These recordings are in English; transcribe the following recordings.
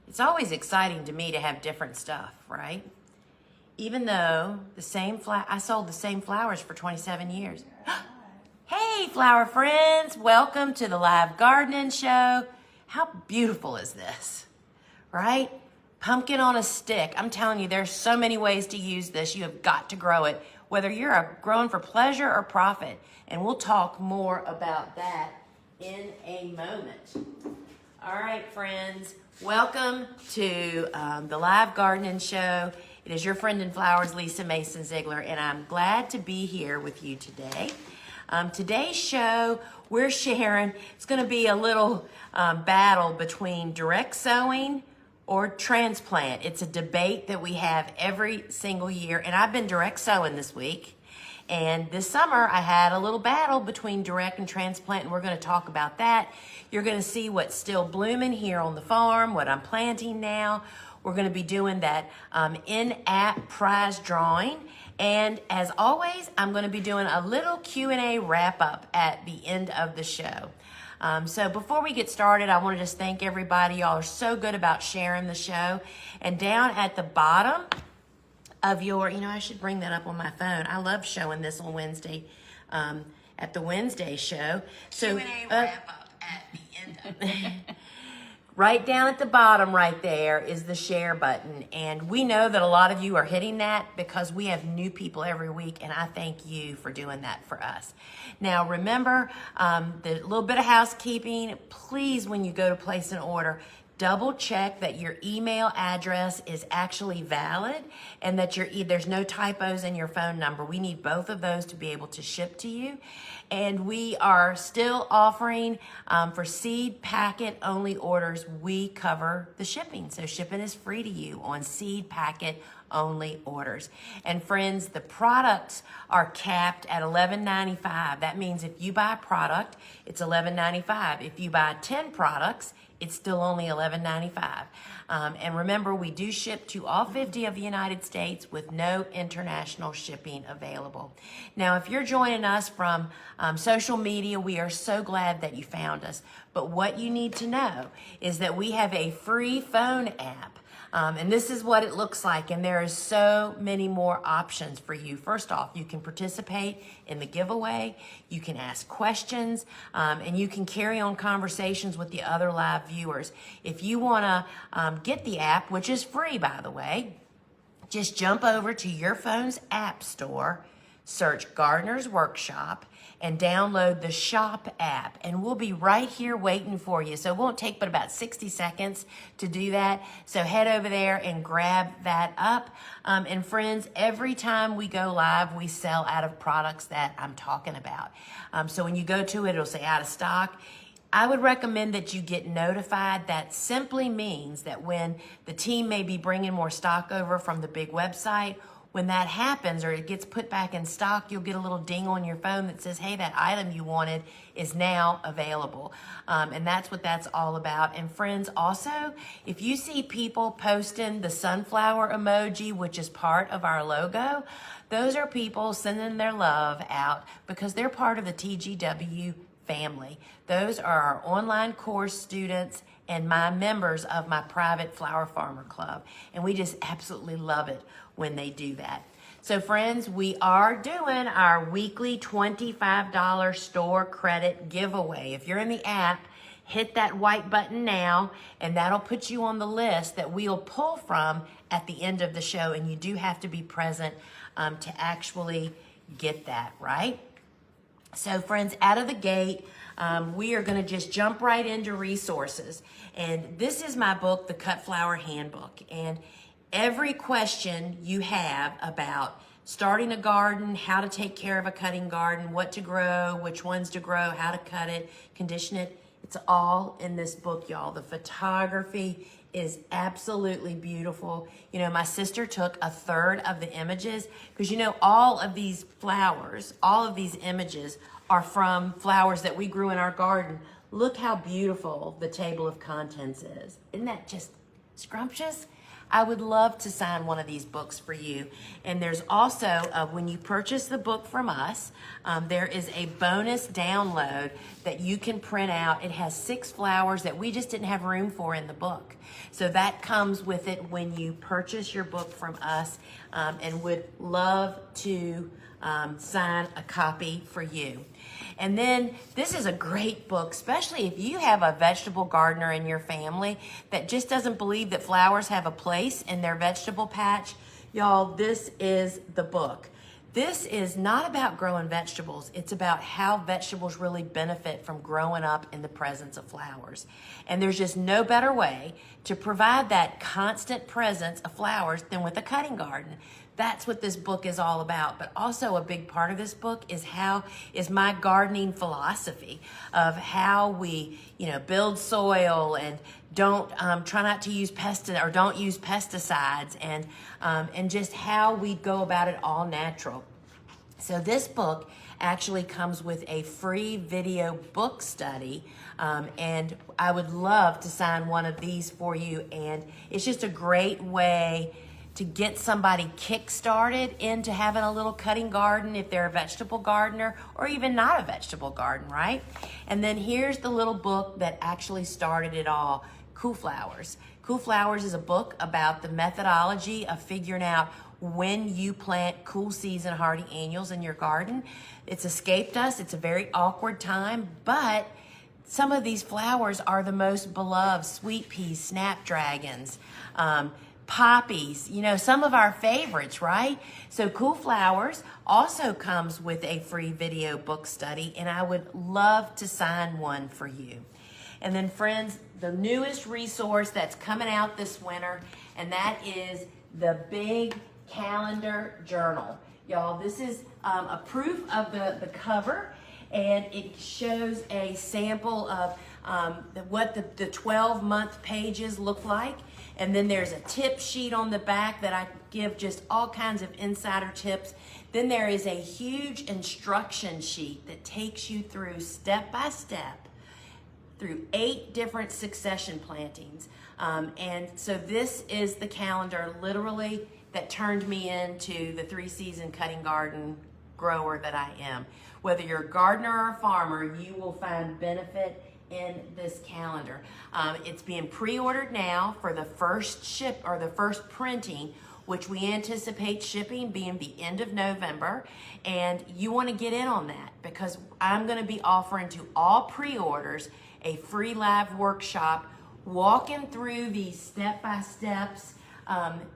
It's always exciting to me to have different stuff, right? Even though I sold the same flowers for 27 years. Hey, flower friends, welcome to the live gardening show. How beautiful is this, right? Pumpkin on a stick. I'm telling you, there's so many ways to use this. You have got to grow it, whether you're growing for pleasure or profit. And we'll talk more about that in a moment. All right, friends, welcome to the live gardening show. It is your friend in flowers, Lisa Mason Ziegler, and I'm glad to be here with you today. Today's show, we're sharing, it's going to be a little battle between direct sowing or transplant. It's a debate that we have every single year, and I've been direct sowing this week. And this summer, I had a little battle between direct and transplant, and we're going to talk about that. You're going to see what's still blooming here on the farm, what I'm planting now. We're going to be doing that in-app prize drawing. And as always, I'm going to be doing a little Q&A wrap-up at the end of the show. So before we get started, I want to just thank everybody. Y'all are so good about sharing the show. And down at the bottom of your, I should bring that up on my phone. I love showing this on Wednesday, at the Wednesday show. So Q&A wrap-up at the end of right down at the bottom right there is the share button. And we know that a lot of you are hitting that because we have new people every week, and I thank you for doing that for us. Now, remember, the little bit of housekeeping, please, when you go to place an order, double check that your email address is actually valid and that there's no typos in your phone number. We need both of those to be able to ship to you. And we are still offering for seed packet only orders, we cover the shipping. So shipping is free to you on seed packet only orders. And friends, the products are capped at $11.95. That means if you buy a product, it's $11.95. If you buy 10 products, it's still only $11.95. And remember, we do ship to all 50 of the United States with no international shipping available. Now, if you're joining us from social media, we are so glad that you found us. But what you need to know is that we have a free phone app. And this is what it looks like, and there is so many more options for you. First off, you can participate in the giveaway, you can ask questions, and you can carry on conversations with the other live viewers. If you want to get the app, which is free, by the way, just jump over to your phone's app store, search Gardener's Workshop, and download the Shop app. And we'll be right here waiting for you. So it won't take but about 60 seconds to do that. So head over there and grab that up. And friends, every time we go live, we sell out of products that I'm talking about. So when you go to it, it'll say out of stock. I would recommend that you get notified. That simply means that when the team may be bringing more stock over from the big website, when that happens or it gets put back in stock, you'll get a little ding on your phone that says, hey, that item you wanted is now available. And that's what that's all about. And friends, also, if you see people posting the sunflower emoji, which is part of our logo, those are people sending their love out because they're part of the TGW family. Those are our online course students and my members of my private Flower Farmer Club. And we just absolutely love it when they do that. So friends, we are doing our weekly $25 store credit giveaway. If you're in the app, hit that white button now, and that'll put you on the list that we'll pull from at the end of the show. And you do have to be present to actually get that, right? So friends, out of the gate, we are going to just jump right into resources. And this is my book, The Cut Flower Handbook. And every question you have about starting a garden, how to take care of a cutting garden, what to grow, which ones to grow, how to cut it, condition it, it's all in this book, y'all. The photography is absolutely beautiful. My sister took a third of the images because, all of these flowers, all of these images are from flowers that we grew in our garden. Look how beautiful the table of contents is. Isn't that just scrumptious? I would love to sign one of these books for you. And there's also, when you purchase the book from us, there is a bonus download that you can print out. It has 6 flowers that we just didn't have room for in the book. So that comes with it when you purchase your book from us, and would love to sign a copy for you. And then this is a great book, especially if you have a vegetable gardener in your family that just doesn't believe that flowers have a place in their vegetable patch. Y'all, this is the book. This is not about growing vegetables. It's about how vegetables really benefit from growing up in the presence of flowers. And there's just no better way to provide that constant presence of flowers than with a cutting garden. That's what this book is all about. But also a big part of this book is my gardening philosophy of how we, build soil and don't try not to use don't use pesticides, and just how we go about it all natural. So this book actually comes with a free video book study, and I would love to sign one of these for you. And it's just a great way to get somebody kick-started into having a little cutting garden if they're a vegetable gardener or even not a vegetable garden, right? And then here's the little book that actually started it all, Cool Flowers. Cool Flowers is a book about the methodology of figuring out when you plant cool season hardy annuals in your garden. It's escaped us. It's a very awkward time, but some of these flowers are the most beloved: sweet peas, snapdragons, poppies, some of our favorites, right? So Cool Flowers also comes with a free video book study, and I would love to sign one for you. And then friends, the newest resource that's coming out this winter, and that is the Big Calendar Journal. Y'all, this is a proof of the cover, and it shows a sample of what the 12-month pages look like. And then there's a tip sheet on the back that I give just all kinds of insider tips. Then there is a huge instruction sheet that takes you through step by step through 8 different succession plantings. And so this is the calendar literally that turned me into the 3-season cutting garden grower that I am. Whether you're a gardener or a farmer, you will find benefit in this calendar. It's being pre-ordered now for the first printing, which we anticipate shipping being the end of November. And you want to get in on that because I'm going to be offering to all pre-orders a free live workshop walking through these step-by-steps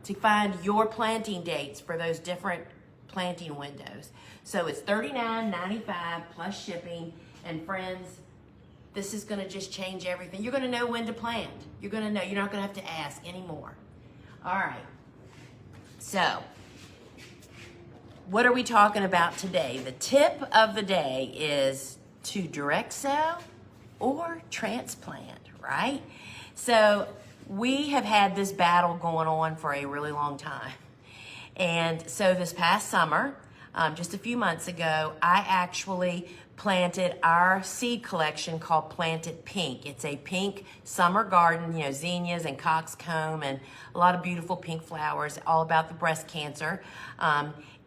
to find your planting dates for those different planting windows. So it's $39.95 plus shipping. And friends, this is going to just change everything. You're going to know when to plant. You're going to know. You're not going to have to ask anymore. All right. So, what are we talking about today? The tip of the day is to direct sow or transplant, right? So, we have had this battle going on for a really long time. And so this past summer, just a few months ago, I actually planted our seed collection called Planted Pink. It's a pink summer garden, zinnias and coxcomb and a lot of beautiful pink flowers, all about the breast cancer.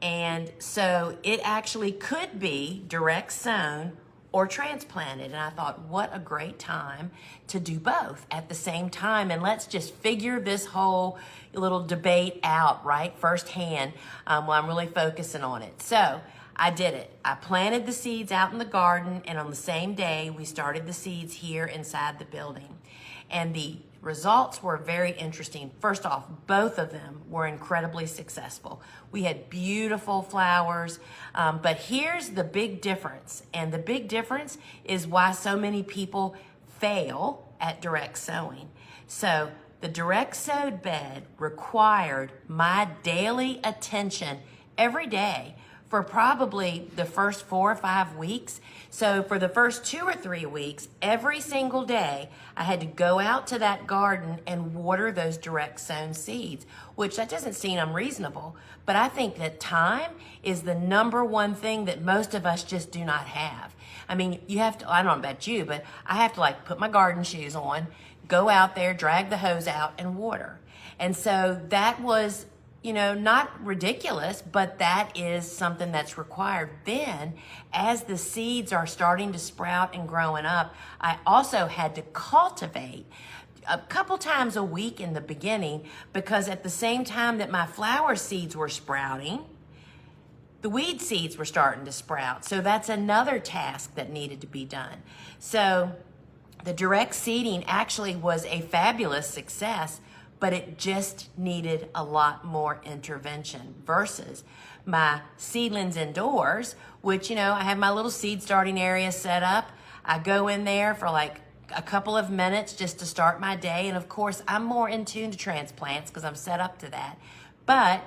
And so it actually could be direct sown or transplanted. And I thought, what a great time to do both at the same time. And let's just figure this whole little debate out, right, firsthand, while I'm really focusing on it. So I did it. I planted the seeds out in the garden, and on the same day, we started the seeds here inside the building. And the results were very interesting. First off, both of them were incredibly successful. We had beautiful flowers, but here's the big difference. And the big difference is why so many people fail at direct sowing. So the direct sowed bed required my daily attention every day for probably the first 4 or 5 weeks. So for the first 2 or 3 weeks, every single day, I had to go out to that garden and water those direct sown seeds, which that doesn't seem unreasonable, but I think that time is the number one thing that most of us just do not have. I mean, you have to, I don't know about you, but I have to put my garden shoes on, go out there, drag the hose out, and water. And so that was, not ridiculous, but that is something that's required. Then, as the seeds are starting to sprout and growing up, I also had to cultivate a couple times a week in the beginning, because at the same time that my flower seeds were sprouting, the weed seeds were starting to sprout. So that's another task that needed to be done. So the direct seeding actually was a fabulous success, but it just needed a lot more intervention versus my seedlings indoors, which, I have my little seed starting area set up. I go in there for like a couple of minutes just to start my day. And of course, I'm more in tune to transplants because I'm set up to that. But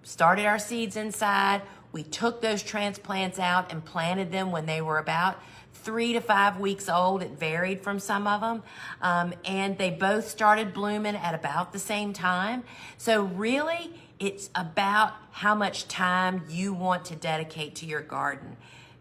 started our seeds inside. We took those transplants out and planted them when they were about 3 to 5 weeks old. It varied from some of them. And they both started blooming at about the same time. So really, it's about how much time you want to dedicate to your garden.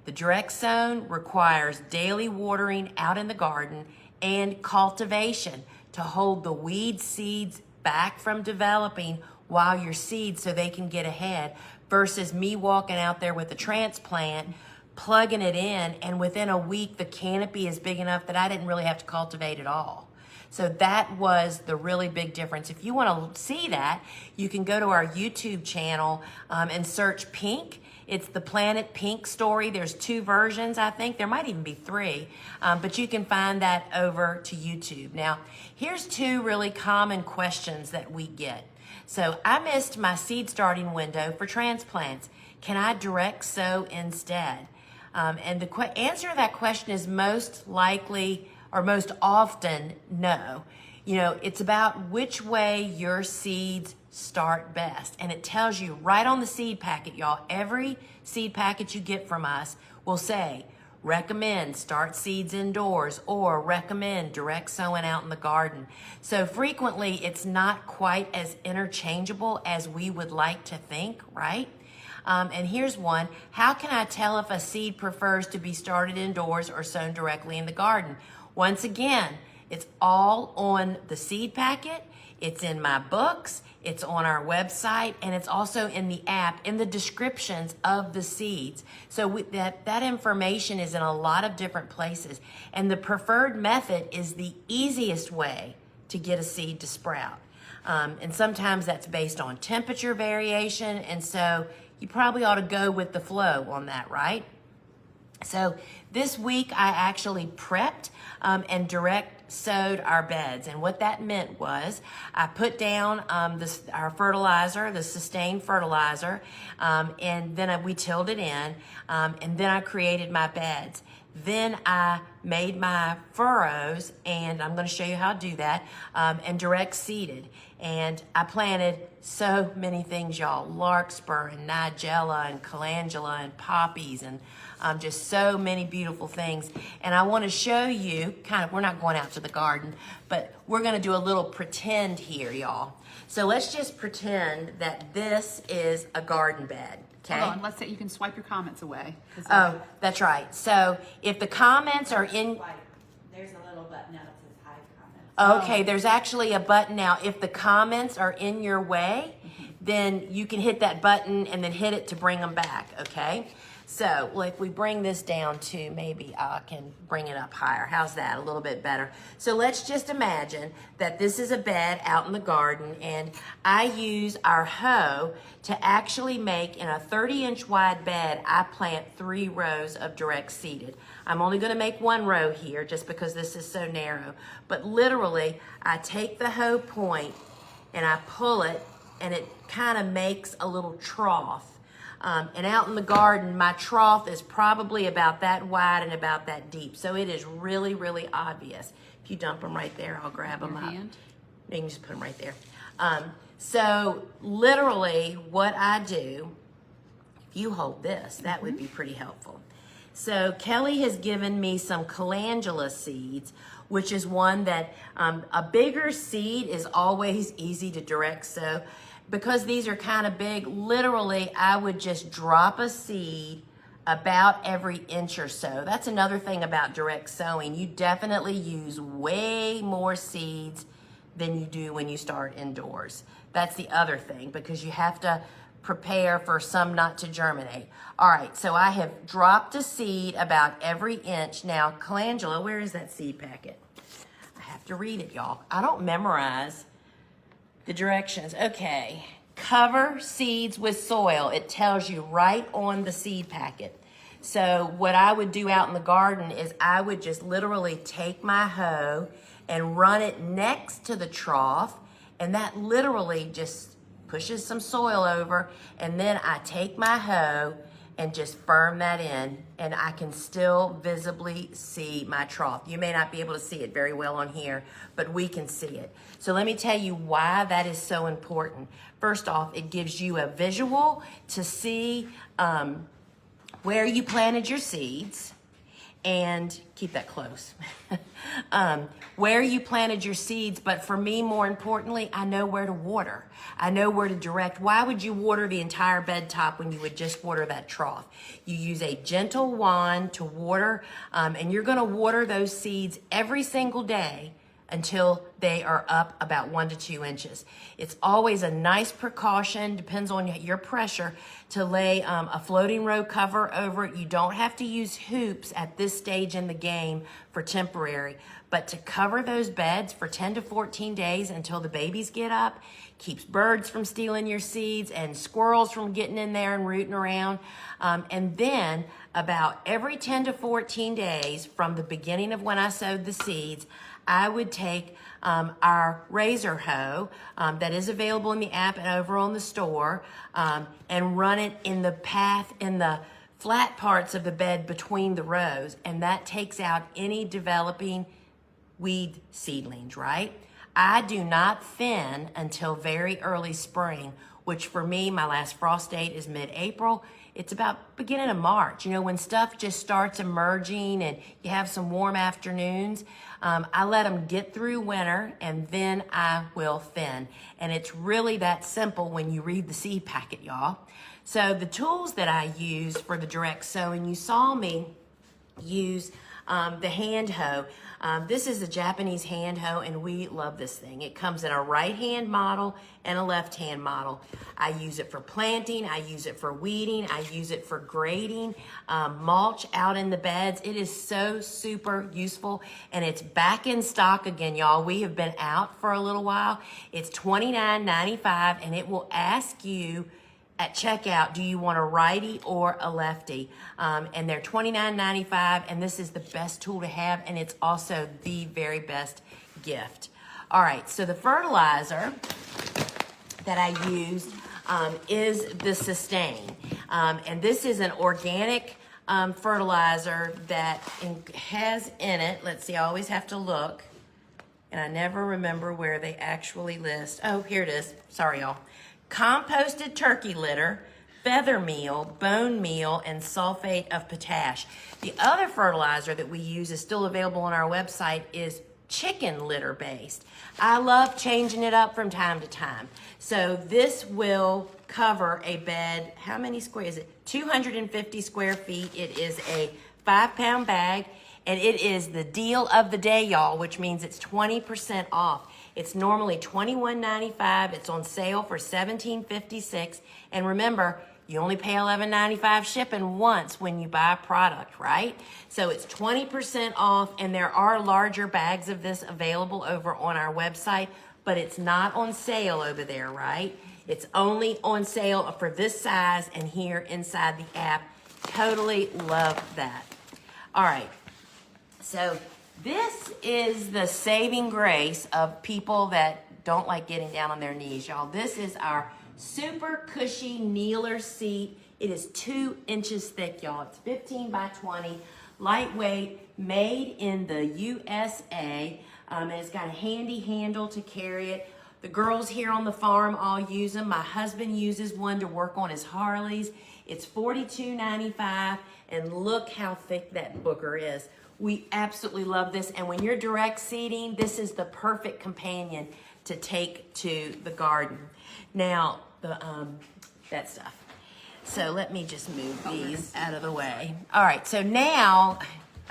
The direct sown requires daily watering out in the garden and cultivation to hold the weed seeds back from developing while your seeds so they can get ahead, versus me walking out there with a transplant, plugging it in, and within a week the canopy is big enough that I didn't really have to cultivate at all. So that was the really big difference. If you want to see that, you can go to our YouTube channel and search Pink. It's the Planet Pink story. There's 2 versions, I think. There might even be 3, but you can find that over to YouTube. Now, here's 2 really common questions that we get. So I missed my seed starting window for transplants. Can I direct sow instead? And the answer to that question is most likely or most often no. It's about which way your seeds start best. And it tells you right on the seed packet, y'all. Every seed packet you get from us will say, recommend start seeds indoors or recommend direct sowing out in the garden. So frequently it's not quite as interchangeable as we would like to think, right? And here's one. How can I tell if a seed prefers to be started indoors or sown directly in the garden? Once again, it's all on the seed packet. It's in my books, it's on our website, and it's also in the app, in the descriptions of the seeds. So that information is in a lot of different places. And the preferred method is the easiest way to get a seed to sprout. And sometimes that's based on temperature variation, and so you probably ought to go with the flow on that, right? So this week I actually prepped and direct sowed our beds. And what that meant was I put down our fertilizer, the Sustain fertilizer, and then we tilled it in, and then I created my beds. Then I made my furrows, and I'm going to show you how to do that, and direct seeded. And I planted so many things, y'all. Larkspur and Nigella and Calendula and poppies and just so many beautiful things. And I want to show you, we're not going out to the garden, but we're going to do a little pretend here, y'all. So let's just pretend that this is a garden bed. Okay. Hold on, let's say you can swipe your comments away. Oh, that's right. So if the comments are in... There's a little button now that says hide comments. Okay, there's actually a button now. If the comments are in your way, then you can hit that button and then hit it to bring them back, okay? So, well, if we bring this down to, maybe I can bring it up higher. How's that? A little bit better. So let's just imagine that this is a bed out in the garden, and I use our hoe to actually make, in a 30-inch wide bed, I plant 3 rows of direct seeded. I'm only going to make 1 row here just because this is so narrow. But literally, I take the hoe point and I pull it, and it kind of makes a little trough. And out in the garden, my trough is probably about that wide and about that deep. So it is really, really obvious. If you dump them right there, I'll grab them up. You can just put them right there. So literally what I do, if you hold this, that would be pretty helpful. So Kelly has given me some calendula seeds, which is one that a bigger seed is always easy to direct sow. Because these are kind of big, literally I would just drop a seed about every inch or so. That's another thing about direct sowing. You definitely use way more seeds than you do when you start indoors. That's the other thing, because you have to prepare for some not to germinate. All right, so I have dropped a seed about every inch. Now, Calangela, where is that seed packet? I have to read it, y'all. I don't memorize the directions. Okay, cover seeds with soil. It tells you right on the seed packet. So what I would do out in the garden is I would just literally take my hoe and run it next to the trough, and that literally just pushes some soil over, and then I take my hoe and just firm that in, and I can still visibly see my trough. You may not be able to see it very well on here, but we can see it. So let me tell you why that is so important. First off, it gives you a visual to see where you planted your seeds, and keep that close. Where you planted your seeds, but for me, more importantly, I know where to water. I know where to direct. Why would you water the entire bed top when you would just water that trough? You use a gentle wand to water, and you're gonna water those seeds every single day until they are up about 1 to 2 inches. It's always a nice precaution, depends on your pressure, to lay a floating row cover over it. You don't have to use hoops at this stage in the game for temporary, but to cover those beds for 10 to 14 days until the babies get up, keeps birds from stealing your seeds and squirrels from getting in there and rooting around. And then about every 10 to 14 days from the beginning of when I sowed the seeds, I would take our razor hoe that is available in the app and over on the store, and run it in the path, in the flat parts of the bed between the rows, and that takes out any developing weed seedlings, right? I do not thin until very early spring, which for me, my last frost date is mid-April. It's about beginning of March, you know, when stuff just starts emerging and you have some warm afternoons. I let them get through winter, and then I will thin. And it's really that simple when you read the seed packet, y'all. So the tools that I use for the direct sowing, you saw me use the hand hoe. This is a Japanese hand hoe, and we love this thing. It comes in a right-hand model and a left-hand model. I use it for planting, I use it for weeding, I use it for grading, mulch out in the beds. It is so super useful, and it's back in stock again, y'all. We have been out for a little while. It's $29.95, and it will ask you at checkout, do you want a righty or a lefty? And they're $29.95, and this is the best tool to have, and it's also the very best gift. All right, so the fertilizer that I used is the Sustain. And this is an organic fertilizer that has in it, let's see, I always have to look, and I never remember where they actually list. Oh, here it is. Sorry, y'all. Composted turkey litter, feather meal, bone meal, and sulfate of potash. The other fertilizer that we use is still available on our website is chicken litter based. I love changing it up from time to time. So this will cover a bed, how many square is it? 250 square feet. It is a 5-pound bag, and it is the deal of the day, y'all, which means it's 20% off. It's normally $21.95. It's on sale for $17.56. And remember, you only pay $11.95 shipping once when you buy a product, right? So it's 20% off, and there are larger bags of this available over on our website, but it's not on sale over there, right? It's only on sale for this size and here inside the app. Totally love that. All right, so this is the saving grace of people that don't like getting down on their knees, y'all. This is our super cushy kneeler seat. It is 2 inches thick, y'all. It's 15 by 20, lightweight, made in the USA. And it's got a handy handle to carry it. The girls here on the farm all use them. My husband uses one to work on his Harleys. It's $42.95, and look how thick that booger is. We absolutely love this, and when you're direct seeding, this is the perfect companion to take to the garden. Now, that stuff. So let me just move these out of the way. All right, so now,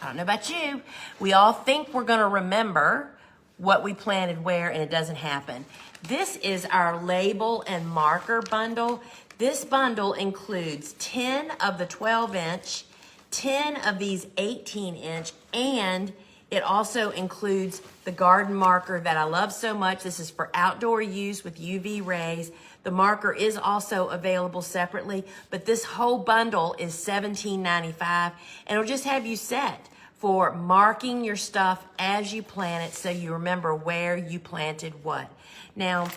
I don't know about you, we all think we're gonna remember what we planted where, and it doesn't happen. This is our label and marker bundle. This bundle includes 10 of the 12-inch, 10 of these 18-inch, and it also includes the garden marker that I love so much. This is for outdoor use with UV rays. The marker is also available separately, but this whole bundle is $17.95, and it'll just have you set for marking your stuff as you plant it so you remember where you planted what. Now,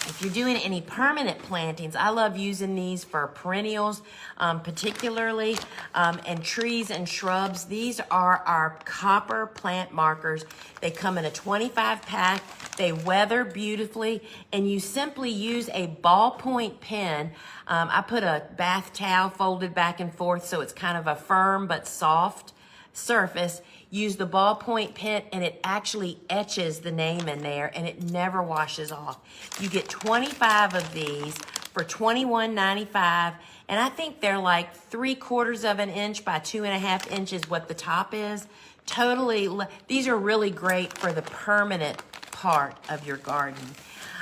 if you're doing any permanent plantings, I love using these for perennials, particularly, and trees and shrubs. These are our copper plant markers. They come in a 25 pack. They weather beautifully, and you simply use a ballpoint pen. I put a bath towel folded back and forth so it's kind of a firm but soft surface. Use the ballpoint pen, and it actually etches the name in there, and it never washes off. You get 25 of these for $21.95, and I think they're like 3/4 of an inch by 2.5 inches what the top is. These are really great for the permanent part of your garden.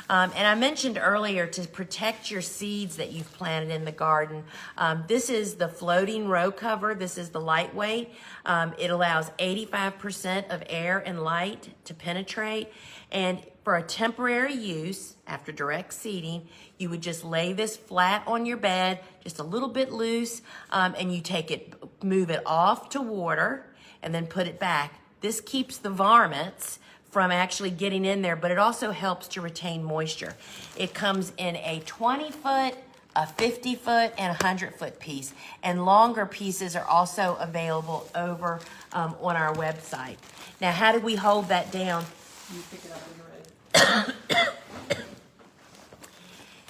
And I mentioned earlier to protect your seeds that you've planted in the garden. This is the floating row cover. This is the lightweight. It allows 85% of air and light to penetrate. And for a temporary use, after direct seeding, you would just lay this flat on your bed, just a little bit loose, and you move it off to water, and then put it back. This keeps the varmints from actually getting in there, but it also helps to retain moisture. It comes in a 20-foot, a 50-foot, and a 100-foot piece, and longer pieces are also available over on our website. Now, how do we hold that down? You pick it up when you're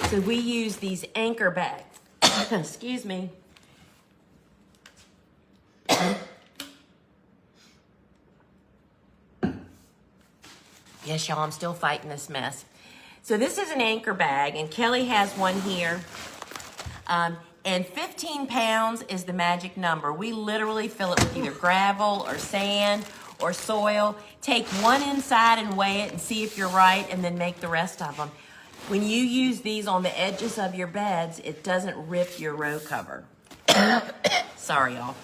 ready. So we use these anchor bags. Excuse me. Yes, y'all, I'm still fighting this mess. So this is an anchor bag, and Kelly has one here. And 15 pounds is the magic number. We literally fill it with either gravel or sand or soil. Take one inside and weigh it and see if you're right, and then make the rest of them. When you use these on the edges of your beds, it doesn't rip your row cover. Sorry, y'all.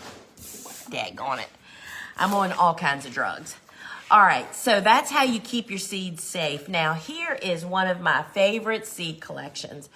Daggone it. I'm on all kinds of drugs. All right, so that's how you keep your seeds safe. Now, here is one of my favorite seed collections.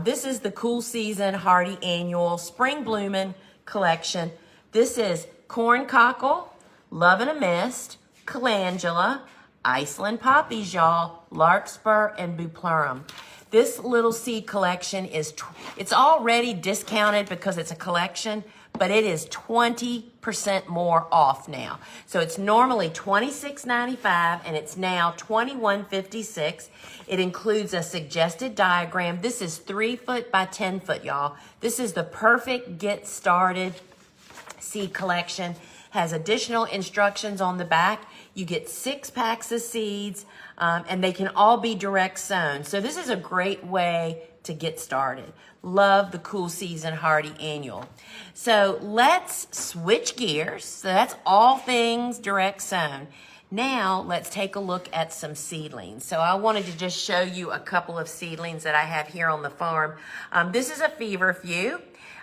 This is the Cool Season Hardy Annual Spring Bloomin' Collection. This is corn cockle, love and a mist, calendula, Iceland poppies, y'all, larkspur, and bupleurum. This little seed collection it's already discounted because it's a collection, but it is 20% more off now. So it's normally $26.95 and it's now $21.56. It includes a suggested diagram. This is 3 foot by 10 foot, y'all. This is the perfect get started seed collection. Has additional instructions on the back. You get 6 packs of seeds, and they can all be direct sown. So this is a great way to get started. Love the Cool Season Hardy Annual. So let's switch gears. So that's all things direct sown. Now let's take a look at some seedlings. So I wanted to just show you a couple of seedlings that I have here on the farm. This is a feverfew.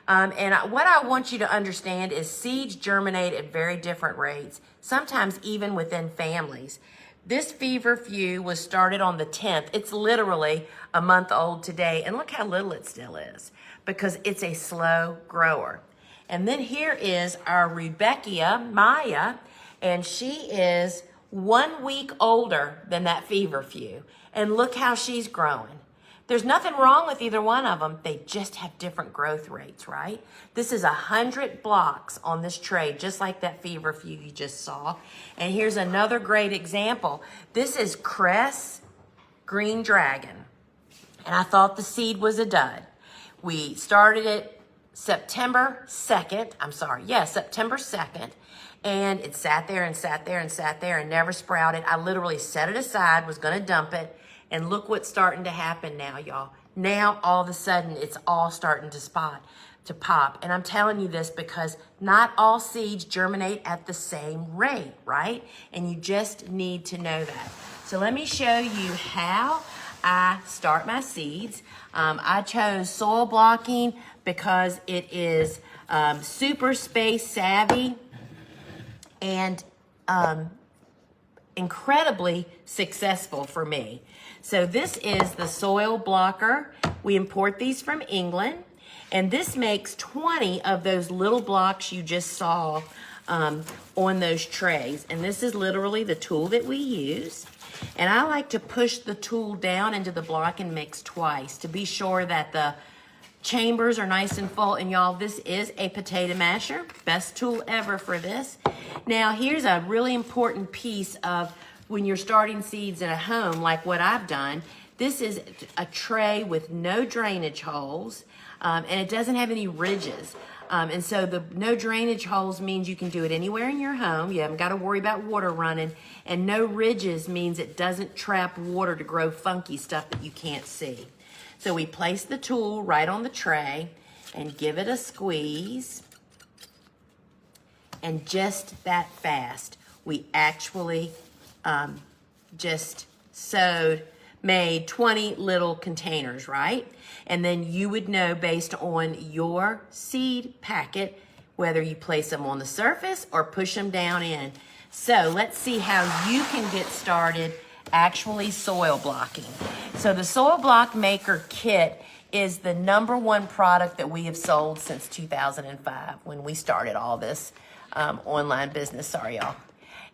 And what I want you to understand is seeds germinate at very different rates, sometimes even within families. This feverfew was started on the 10th. It's literally a month old today. And look how little it still is because it's a slow grower. And then here is our Rudbeckia Maya, and she is 1 week older than that feverfew. And look how she's growing. There's nothing wrong with either one of them. They just have different growth rates, right? This is 100 blocks on this tray, just like that feverfew you just saw. And here's another great example. This is Cress Green Dragon. And I thought the seed was a dud. We started it September 2nd. September 2nd. And it sat there and sat there and sat there and never sprouted. I literally set it aside, was going to dump it. And look what's starting to happen now, y'all. now all of a sudden it's all starting to pop. And I'm telling you this because not all seeds germinate at the same rate, right? And you just need to know that. So let me show you how I start my seeds. I chose soil blocking because it is super space savvy and incredibly successful for me. So this is the soil blocker. We import these from England, and this makes 20 of those little blocks you just saw on those trays. And this is literally the tool that we use. And I like to push the tool down into the block and mix twice to be sure that the chambers are nice and full. And y'all, this is a potato masher. Best tool ever for this. Now, here's a really important piece of when you're starting seeds in a home, like what I've done. This is a tray with no drainage holes, and it doesn't have any ridges. And so the no drainage holes means you can do it anywhere in your home. You haven't got to worry about water running. And no ridges means it doesn't trap water to grow funky stuff that you can't see. So we place the tool right on the tray and give it a squeeze. And just that fast, we actually just made 20 little containers, right? And then you would know based on your seed packet whether you place them on the surface or push them down in. So let's see how you can get started actually soil blocking. So the Soil Block Maker Kit is the #1 product that we have sold since 2005 when we started all this online business. Sorry, y'all.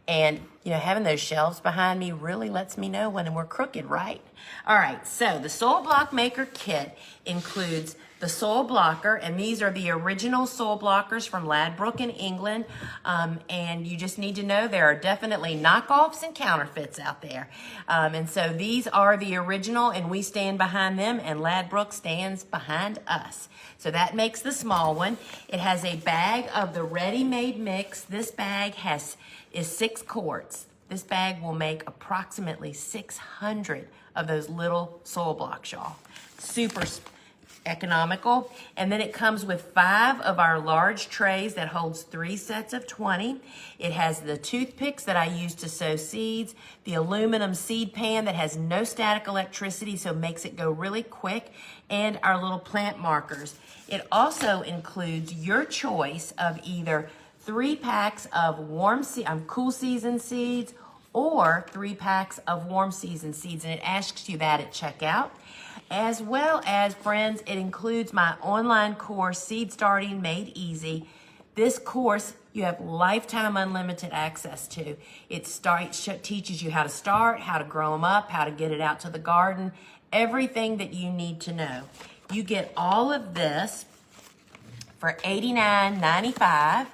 And, you know, having those shelves behind me really lets me know when we're crooked, right? All right, so the Soil Block Maker Kit includes the soil blocker, and these are the original soil blockers from Ladbroke in England. And you just need to know there are definitely knockoffs and counterfeits out there. And so these are the original, and we stand behind them, and Ladbroke stands behind us. So that makes the small one. It has a bag of the ready-made mix. This bag is 6 quarts. This bag will make approximately 600 of those little soil blocks, y'all. Super economical. And then it comes with 5 of our large trays that holds 3 sets of 20. It has the toothpicks that I use to sow seeds, the aluminum seed pan that has no static electricity, so it makes it go really quick, and our little plant markers. It also includes your choice of either 3 packs of cool season seeds or 3 packs of warm season seeds, and it asks you that at checkout. As well as, friends, it includes my online course, Seed Starting Made Easy. This course you have lifetime unlimited access to. It teaches you how to start, how to grow them up, how to get it out to the garden, everything that you need to know. You get all of this for $89.95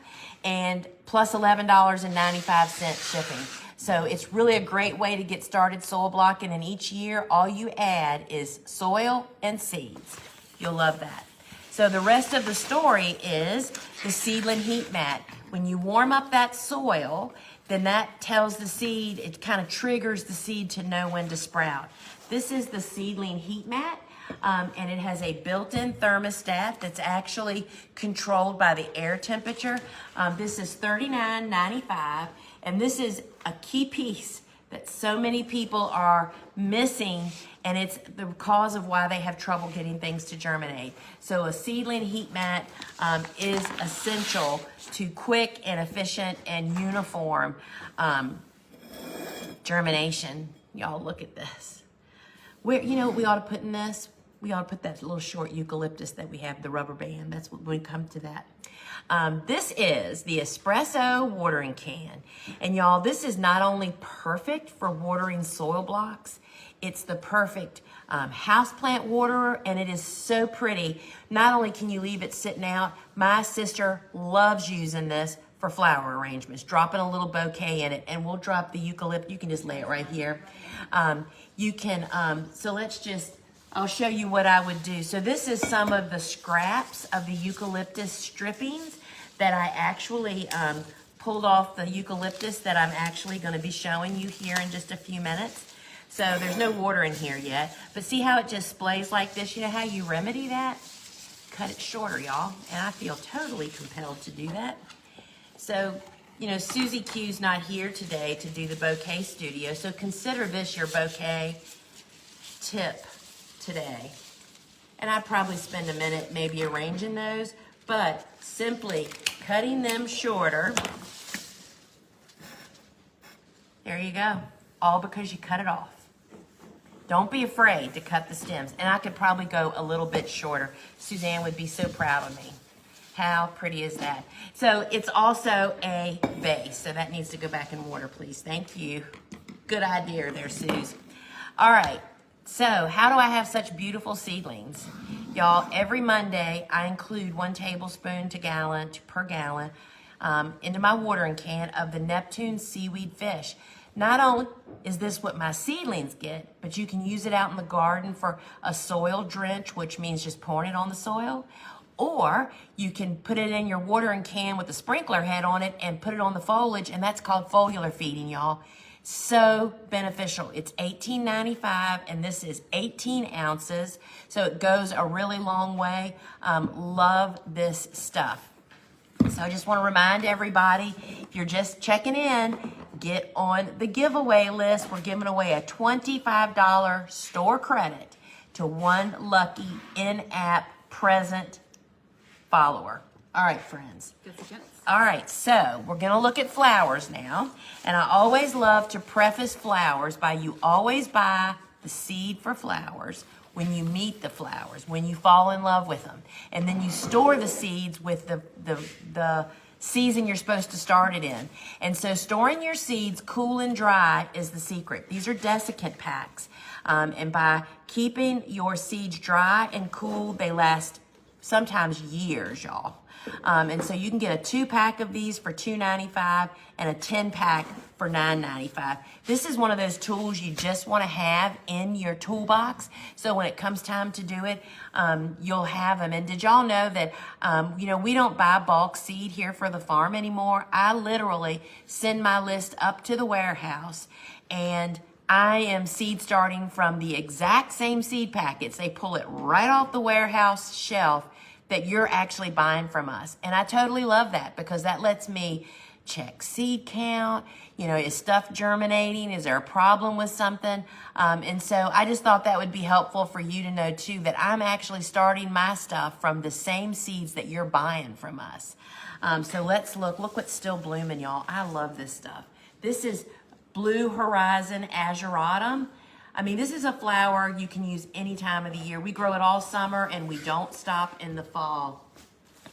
and plus $11.95 shipping. So it's really a great way to get started soil blocking, and each year all you add is soil and seeds. You'll love that. So the rest of the story is the seedling heat mat. When you warm up that soil, then that tells the seed, it kind of triggers the seed to know when to sprout. This is the seedling heat mat. And it has a built-in thermostat that's actually controlled by the air temperature. This is $39.95, and this is a key piece that so many people are missing, and it's the cause of why they have trouble getting things to germinate. So a seedling heat mat is essential to quick and efficient and uniform germination. Y'all, look at this. You know what we ought to put in this? We ought to put that little short eucalyptus that we have, the rubber band. That's when we come to that. This is the espresso watering can. And y'all, this is not only perfect for watering soil blocks, it's the perfect houseplant waterer, and it is so pretty. Not only can you leave it sitting out, my sister loves using this for flower arrangements, dropping a little bouquet in it, and we'll drop the eucalyptus. You can just lay it right here. I'll show you what I would do. So this is some of the scraps of the eucalyptus strippings that I actually pulled off the eucalyptus that I'm actually going to be showing you here in just a few minutes. So there's no water in here yet. But see how it just splays like this? You know how you remedy that? Cut it shorter, y'all. And I feel totally compelled to do that. So, you know, Susie Q's not here today to do the bouquet studio. So consider this your bouquet tip today. And I'd probably spend a minute maybe arranging those, but simply cutting them shorter. There you go. All because you cut it off. Don't be afraid to cut the stems. And I could probably go a little bit shorter. Suzanne would be so proud of me. How pretty is that? So it's also a vase. So that needs to go back in water, please. Thank you. Good idea there, Suze. All right. So how do I have such beautiful seedlings? Y'all, every Monday I include 1 tablespoon per gallon into my watering can of the Neptune seaweed fish. Not only is this what my seedlings get, but you can use it out in the garden for a soil drench, which means just pouring it on the soil. Or you can put it in your watering can with a sprinkler head on it and put it on the foliage, and that's called foliar feeding, y'all. So beneficial. It's $18.95, and this is 18 ounces, so it goes a really long way. Love this stuff. So I just want to remind everybody, if you're just checking in, get on the giveaway list. We're giving away a $25 store credit to 1 lucky in-app present follower. All right, friends. All right, so we're going to look at flowers now. And I always love to preface flowers by you always buy the seed for flowers when you meet the flowers, when you fall in love with them. And then you store the seeds with the season you're supposed to start it in. And so storing your seeds cool and dry is the secret. These are desiccant packs. And by keeping your seeds dry and cool, they last sometimes years, y'all. And so you can get a 2-pack of these for $2.95 and a 10-pack for $9.95. This is one of those tools you just want to have in your toolbox. So when it comes time to do it, you'll have them. And did y'all know that, we don't buy bulk seed here for the farm anymore? I literally send my list up to the warehouse, and I am seed starting from the exact same seed packets. They pull it right off the warehouse shelf that you're actually buying from us. And I totally love that because that lets me check seed count. Is stuff germinating? Is there a problem with something? And so I just thought that would be helpful for you to know too, that I'm actually starting my stuff from the same seeds that you're buying from us. So let's look what's still blooming, y'all. I love this stuff. This is Blue Horizon Azuratum. This is a flower you can use any time of the year. We grow it all summer and we don't stop in the fall.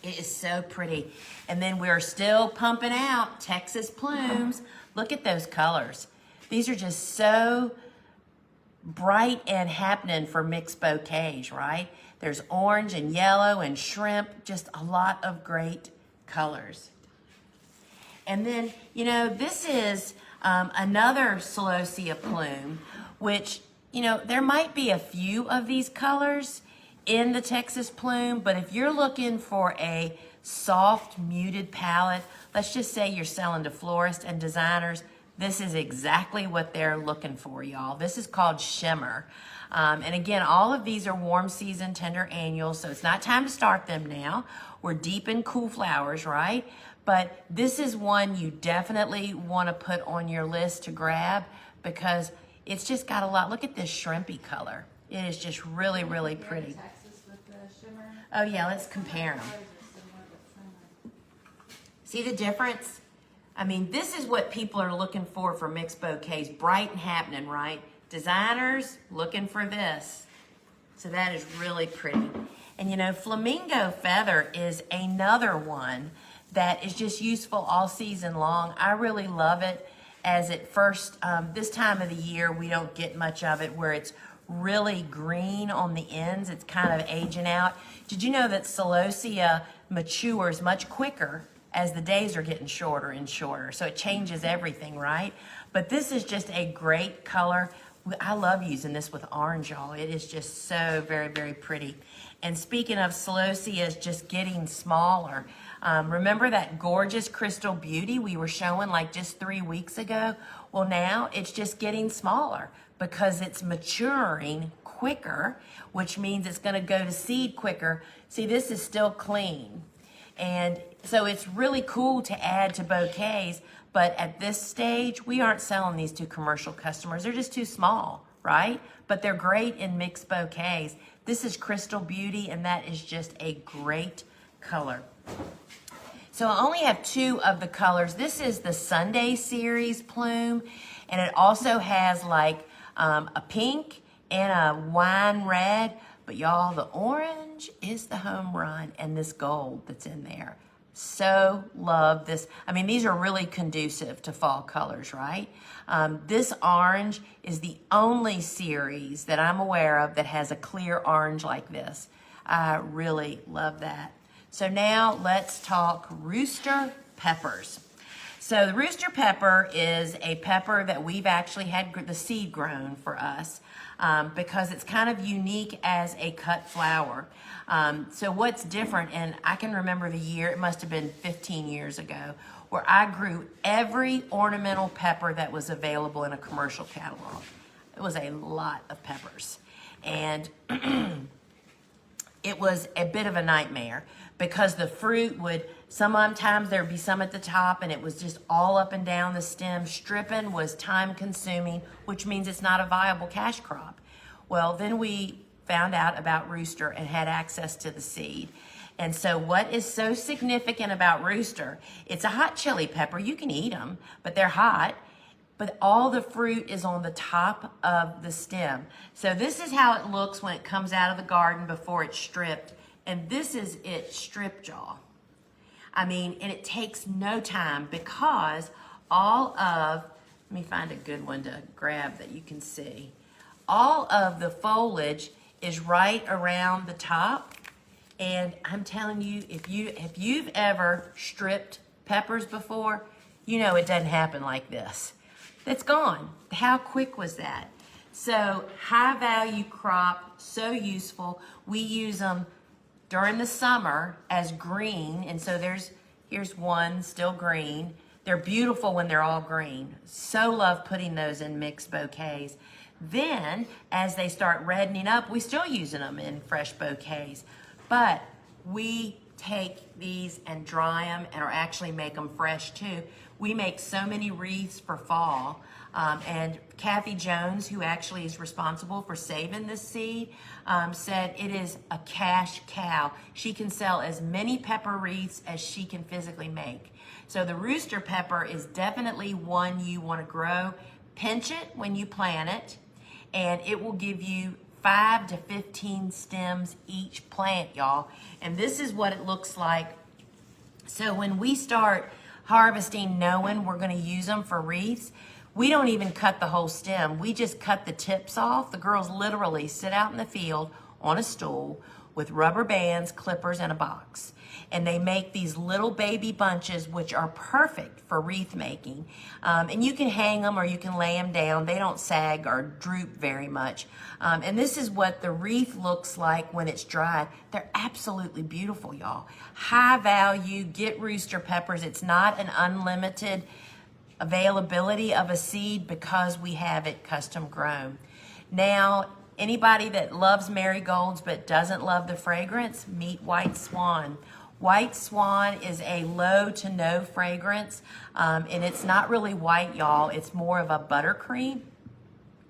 It is so pretty. And then we're still pumping out Texas plumes. Look at those colors. These are just so bright and happening for mixed bouquets, right? There's orange and yellow and shrimp, just a lot of great colors. And then, this is another Celosia plume, which, there might be a few of these colors in the Texas plume, but if you're looking for a soft, muted palette, let's just say you're selling to florists and designers, this is exactly what they're looking for, y'all. This is called Shimmer. And again, all of these are warm season, tender annuals, so it's not time to start them now. We're deep in cool flowers, right? But this is one you definitely want to put on your list to grab because it's just got a lot. Look at this shrimpy color. It is just really, really pretty. Texas with the shimmer. Oh yeah, let's compare them. See the difference? This is what people are looking for mixed bouquets. Bright and happening, right? Designers looking for this. So that is really pretty. And flamingo feather is another one that is just useful all season long. I really love it. As at first, this time of the year, we don't get much of it where it's really green on the ends. It's kind of aging out. Did you know that Celosia matures much quicker as the days are getting shorter and shorter? So it changes everything, right? But this is just a great color. I love using this with orange, y'all. It is just so very, very pretty. And speaking of Celosias just getting smaller, remember that gorgeous Crystal Beauty we were showing like just 3 weeks ago? Well, now it's just getting smaller because it's maturing quicker, which means it's going to go to seed quicker. See, this is still clean. And so it's really cool to add to bouquets, but at this stage, we aren't selling these to commercial customers. They're just too small, right? But they're great in mixed bouquets. This is Crystal Beauty, and that is just a great color. So I only have 2 of the colors. This is the Sunday Series plume, and it also has like a pink and a wine red. But y'all, the orange is the home run, and this gold that's in there. So love this. I mean, these are really conducive to fall colors, right? This orange is the only series that I'm aware of that has a clear orange like this. I really love that. So now let's talk Rooster Peppers. So the Rooster Pepper is a pepper that we've actually had the seed grown for us because it's kind of unique as a cut flower. So what's different, and I can remember the year, it must have been 15 years ago, where I grew every ornamental pepper that was available in a commercial catalog. It was a lot of peppers. And it was a bit of a nightmare because the fruit would, sometimes there'd be some at the top and it was just all up and down the stem. Stripping was time consuming, which means it's not a viable cash crop. Well, then we found out about Rooster and had access to the seed. And so what is so significant about Rooster, it's a hot chili pepper. You can eat them, but they're hot. But all the fruit is on the top of the stem. So this is how it looks when it comes out of the garden before it's stripped. And this is its stripped, y'all. I mean, and it takes no time because all of, let me find a good one to grab that you can see. All of the foliage is right around the top. And I'm telling you, if you've ever stripped peppers before, you know it doesn't happen like this. It's gone. How quick was that? So high value crop, so useful. We use them during the summer as green. And so here's one still green. They're beautiful when they're all green. So love putting those in mixed bouquets. Then as they start reddening up, we still using them in fresh bouquets. But we take these and dry them or actually make them fresh too. We make so many wreaths for fall. And Kathy Jones, who actually is responsible for saving this seed, said it is a cash cow. She can sell as many pepper wreaths as she can physically make. So the Rooster Pepper is definitely one you want to grow. Pinch it when you plant it, and it will give you 5 to 15 stems each plant, y'all. And this is what it looks like. So when we start harvesting, knowing we're going to use them for wreaths, we don't even cut the whole stem. We just cut the tips off. The girls literally sit out in the field on a stool with rubber bands, clippers, and a box. And they make these little baby bunches, which are perfect for wreath making. And you can hang them or you can lay them down. They don't sag or droop very much. And this is what the wreath looks like when it's dried. They're absolutely beautiful, y'all. High value, get Rooster Peppers. It's not an unlimited availability of a seed because we have it custom grown. Now, anybody that loves marigolds but doesn't love the fragrance, meet White Swan. White Swan is a low to no fragrance, and it's not really white, y'all. It's more of a buttercream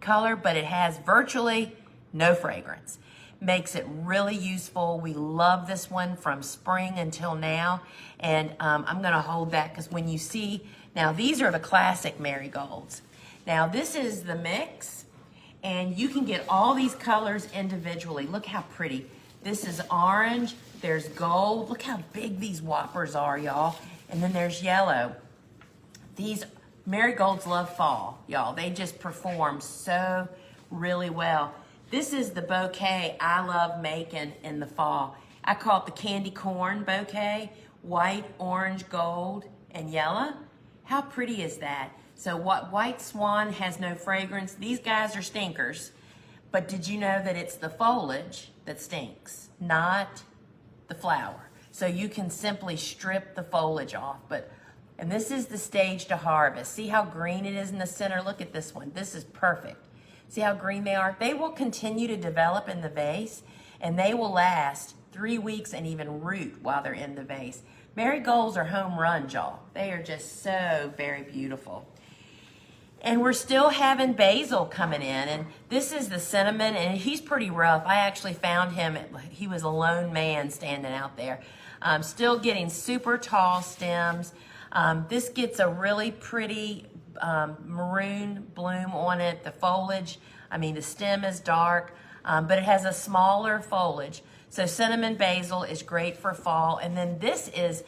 color, but it has virtually no fragrance. Makes it really useful. We love this one from spring until now, and I'm gonna hold that because when you see, now these are the classic marigolds. Now this is the mix, and you can get all these colors individually. Look how pretty. This is orange, there's gold. Look how big these whoppers are, y'all. And then there's yellow. These marigolds love fall, y'all. They just perform so really well. This is the bouquet I love making in the fall. I call it the candy corn bouquet, white, orange, gold, and yellow. How pretty is that? So what White Swan has no fragrance. These guys are stinkers. But did you know that it's the foliage that stinks, not the flower? So you can simply strip the foliage off. And this is the stage to harvest. See how green it is in the center? Look at this one. This is perfect. See how green they are? They will continue to develop in the vase, and they will last 3 weeks and even root while they're in the vase. Marigolds are home runs, y'all. They are just so very beautiful. And we're still having basil coming in, and this is the cinnamon, and he's pretty rough. I actually found him, he was a lone man standing out there. Still getting super tall stems. This gets a really pretty maroon bloom on it. The foliage, the stem is dark, but it has a smaller foliage. So cinnamon basil is great for fall. And then this is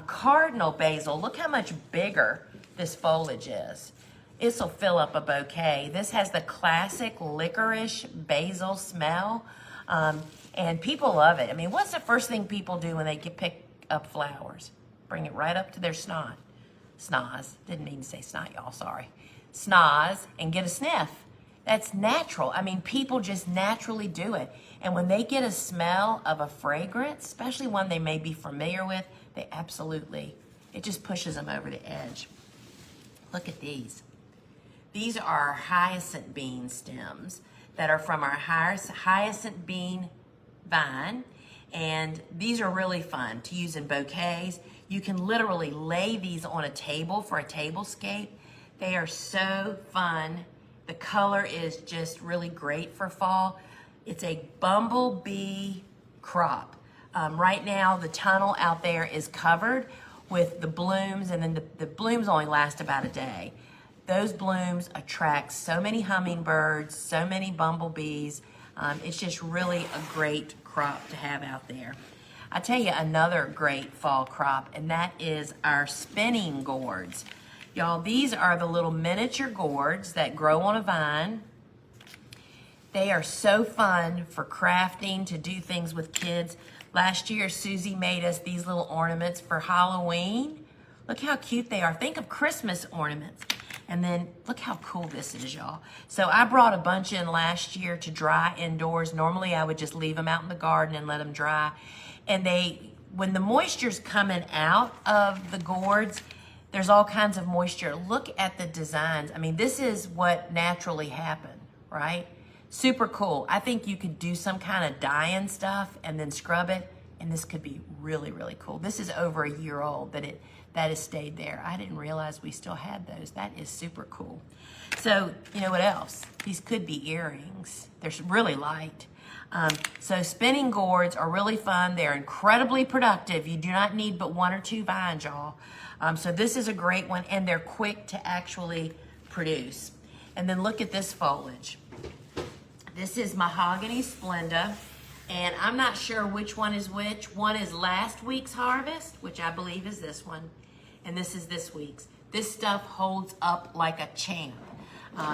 cardinal basil. Look how much bigger this foliage is. This will fill up a bouquet. This has the classic licorice basil smell, and people love it. What's the first thing people do when they pick up flowers? Bring it right up to their snoz. Didn't mean to say snot, y'all, sorry. Snoz, and get a sniff. That's natural. People just naturally do it. And when they get a smell of a fragrance, especially one they may be familiar with, it just pushes them over the edge. Look at these. These are hyacinth bean stems that are from our hyacinth bean vine. And these are really fun to use in bouquets. You can literally lay these on a table for a tablescape. They are so fun. The color is just really great for fall. It's a bumblebee crop. Right now, the tunnel out there is covered with the blooms, and then the blooms only last about a day. Those blooms attract so many hummingbirds, so many bumblebees. It's just really a great crop to have out there. I'll tell you another great fall crop, and that is our spinning gourds. Y'all, these are the little miniature gourds that grow on a vine. They are so fun for crafting, to do things with kids. Last year, Susie made us these little ornaments for Halloween. Look how cute they are. Think of Christmas ornaments. And then look how cool this is, y'all. So I brought a bunch in last year to dry indoors. Normally I would just leave them out in the garden and let them dry. And when the moisture's coming out of the gourds, there's all kinds of moisture. Look at the designs. This is what naturally happened, right? Super cool. I think you could do some kind of dye-in stuff and then scrub it, and this could be really, really cool. This is over a year old that has stayed there. I didn't realize we still had those. That is super cool. So, you know what else? These could be earrings. They're really light. So spinning gourds are really fun. They're incredibly productive. You do not need but 1 or 2 vines, y'all. So this is a great one, and they're quick to actually produce. And then look at this foliage. This is Mahogany Splenda, and I'm not sure which one is which. One is last week's harvest, which I believe is this one, and this is this week's. This stuff holds up like a champ.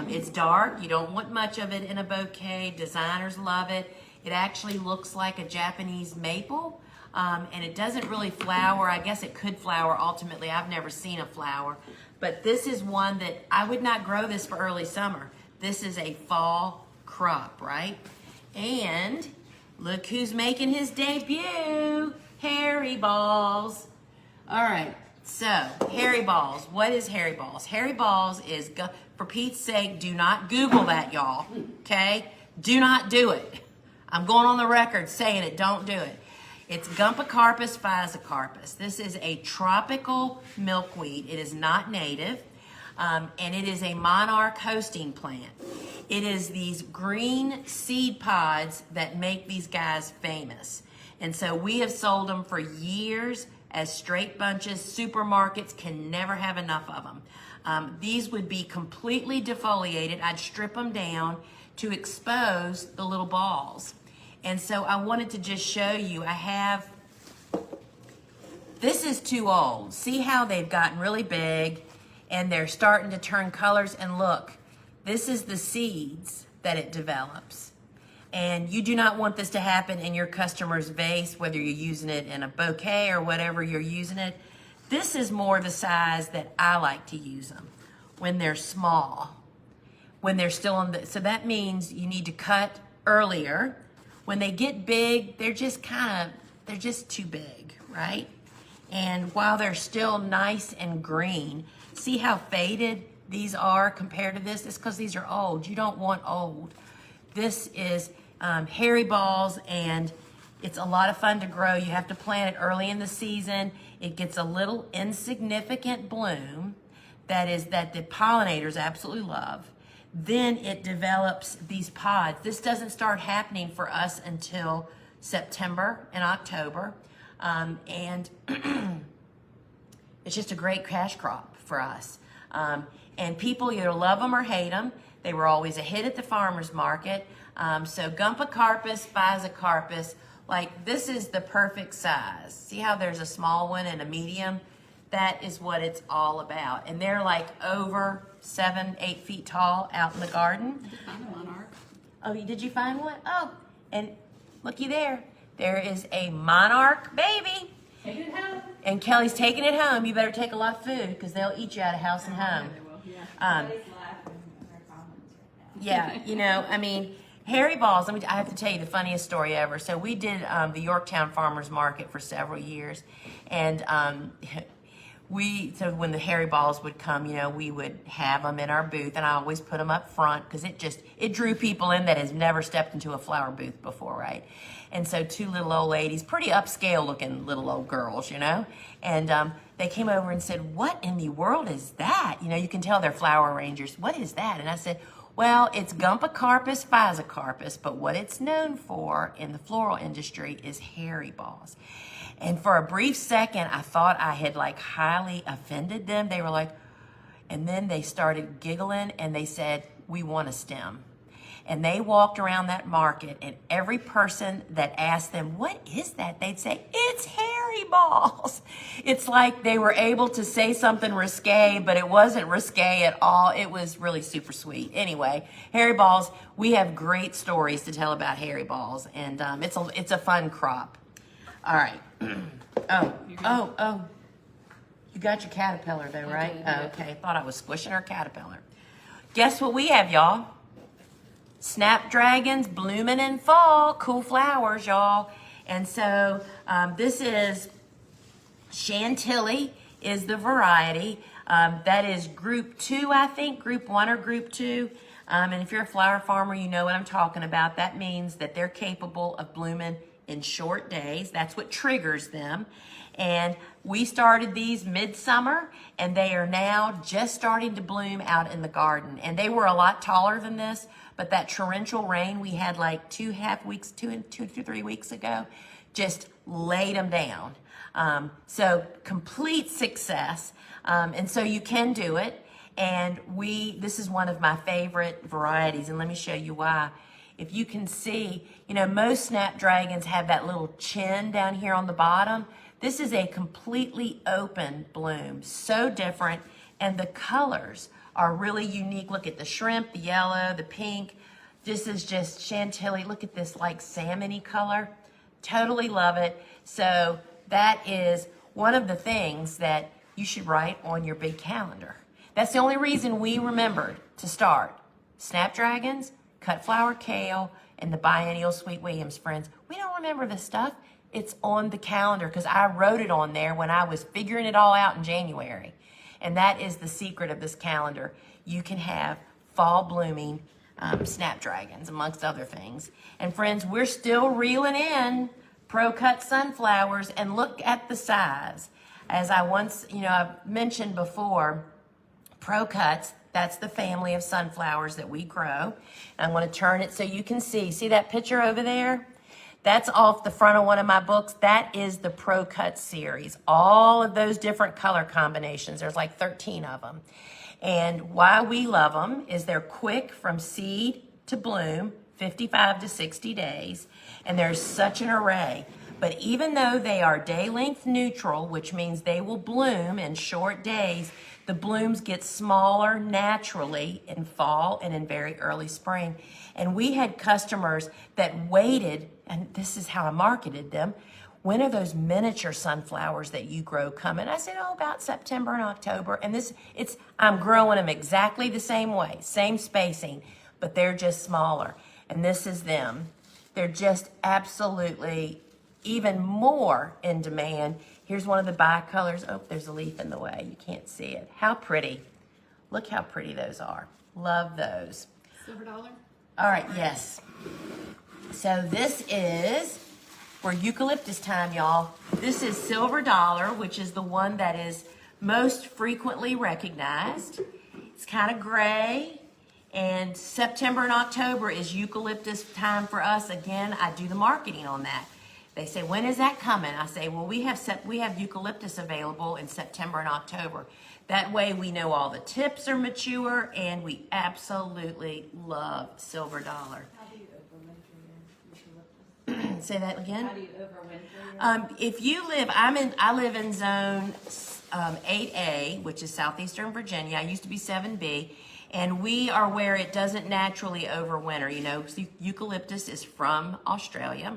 It's dark. You don't want much of it in a bouquet. Designers love it. It actually looks like a Japanese maple, and it doesn't really flower. I guess it could flower ultimately. I've never seen a flower, but this is one that I would not grow this for early summer. This is a fall crop, right? And look who's making his debut, Hairy Balls. All right, so Hairy Balls. What is Hairy Balls? Hairy Balls is, for Pete's sake, do not Google that, y'all, okay? Do not do it. I'm going on the record saying it, don't do it. It's Gumpacarpus physocarpus. This is a tropical milkweed. It is not native, and it is a monarch hosting plant. It is these green seed pods that make these guys famous. And so we have sold them for years as straight bunches. Supermarkets can never have enough of them. These would be completely defoliated. I'd strip them down to expose the little balls. And so I wanted to just show you, this is too old. See how they've gotten really big and they're starting to turn colors, and look, this is the seeds that it develops. And you do not want this to happen in your customer's vase, whether you're using it in a bouquet or whatever you're using it. This is more the size that I like to use them, when they're small, when they're still in the, so that means you need to cut earlier. When they get big, they're just too big, right? And while they're still nice and green, see how faded these are compared to this. It's because these are old. You don't want old. This is hairy balls, and it's a lot of fun to grow. You have to plant it early in the season. It gets a little insignificant bloom that the pollinators absolutely love. Then it develops these pods. This doesn't start happening for us until September and October. And it's just a great cash crop for us. And people either love them or hate them. They were always a hit at the farmer's market. So Gumpacarpus, Physocarpus, like this is the perfect size. See how there's a small one and a medium? That is what it's all about. And they're like over 7-8 feet tall out in the garden. Did you find a monarch? Oh, did you find one? Oh, and looky there. There is a monarch baby. Take it home. And Kelly's taking it home. You better take a lot of food because they'll eat you out of house and home. They will, yeah. Everybody's laughing at their comments right now. Yeah, you know, I mean, hairy balls. I have to tell you the funniest story ever. So we did the Yorktown Farmers Market for several years, and so when the hairy balls would come, you know, we would have them in our booth, and I always put them up front because it drew people in that has never stepped into a flower booth before, right? And so two little old ladies, pretty upscale looking little old girls, you know, and they came over and said, "What in the world is that?" You know, you can tell they're flower arrangers. "What is that?" And I said, "Well, it's Gumpacarpus Physocarpus, but what it's known for in the floral industry is hairy balls." And for a brief second, I thought I had like highly offended them. They were like, and then they started giggling and they said, "We want a stem." And they walked around that market, and every person that asked them, "What is that?" they'd say, "It's hairy balls." It's like they were able to say something risque, but it wasn't risque at all. It was really super sweet. Anyway, hairy balls, we have great stories to tell about hairy balls, and it's a fun crop. All right. Oh. You got your caterpillar though, right? did, Oh, yeah. okay. Thought I was squishing her caterpillar. Guess what we have, y'all? Snapdragons blooming in fall. Cool flowers, y'all. And so this is Chantilly is the variety. That is group 2, I think. Group 1 or group 2. And if you're a flower farmer, you know what I'm talking about. That means that they're capable of blooming in short days. That's what triggers them. And we started these midsummer, and they are now just starting to bloom out in the garden. And they were a lot taller than this, but that torrential rain we had like 2 to 3 weeks ago just laid them down. So complete success. And so you can do it. And this is one of my favorite varieties, and let me show you why. If you can see, you know, most snapdragons have that little chin down here on the bottom. This is a completely open bloom, so different, and the colors are really unique. Look at the shrimp, the yellow, the pink. This is just Chantilly. Look at this like salmon-y color. Totally love it. So that is one of the things that you should write on your big calendar. That's the only reason we remembered to start snapdragons, cut flower kale, and the biennial sweet Williams, friends. We don't remember this stuff. It's on the calendar because I wrote it on there when I was figuring it all out in January. And that is the secret of this calendar. You can have fall blooming snapdragons, amongst other things. And friends, we're still reeling in pro-cut sunflowers, and look at the size. As I've mentioned before, pro-cuts, that's the family of sunflowers that we grow. And I'm going to turn it so you can see. See that picture over there? That's off the front of one of my books. That is the Pro-Cut series. All of those different color combinations. There's like 13 of them. And why we love them is they're quick from seed to bloom, 55 to 60 days. And there's such an array. But even though they are day length neutral, which means they will bloom in short days, the blooms get smaller naturally in fall and in very early spring. And we had customers that waited, and this is how I marketed them. When are those miniature sunflowers that you grow coming? I said, about September and October. And I'm growing them exactly the same way, same spacing, but they're just smaller. And this is them. They're just absolutely even more in demand. Here's one of the bicolors. Oh, there's a leaf in the way. You can't see it. How pretty. Look how pretty those are. Love those. Silver dollar? All right, yes. So this is for eucalyptus time, y'all. This is Silver Dollar, which is the one that is most frequently recognized. It's kind of gray, and September and October is eucalyptus time for us. Again, I do the marketing on that. They say, when is that coming? I say, well, we have eucalyptus available in September and October. That way we know all the tips are mature, and we absolutely love Silver Dollar. How do you overwinter your eucalyptus? Say that again. How do you overwinter your? If you live, I live in zone 8A, which is southeastern Virginia. I used to be 7B, and we are where it doesn't naturally overwinter. You know, eucalyptus is from Australia.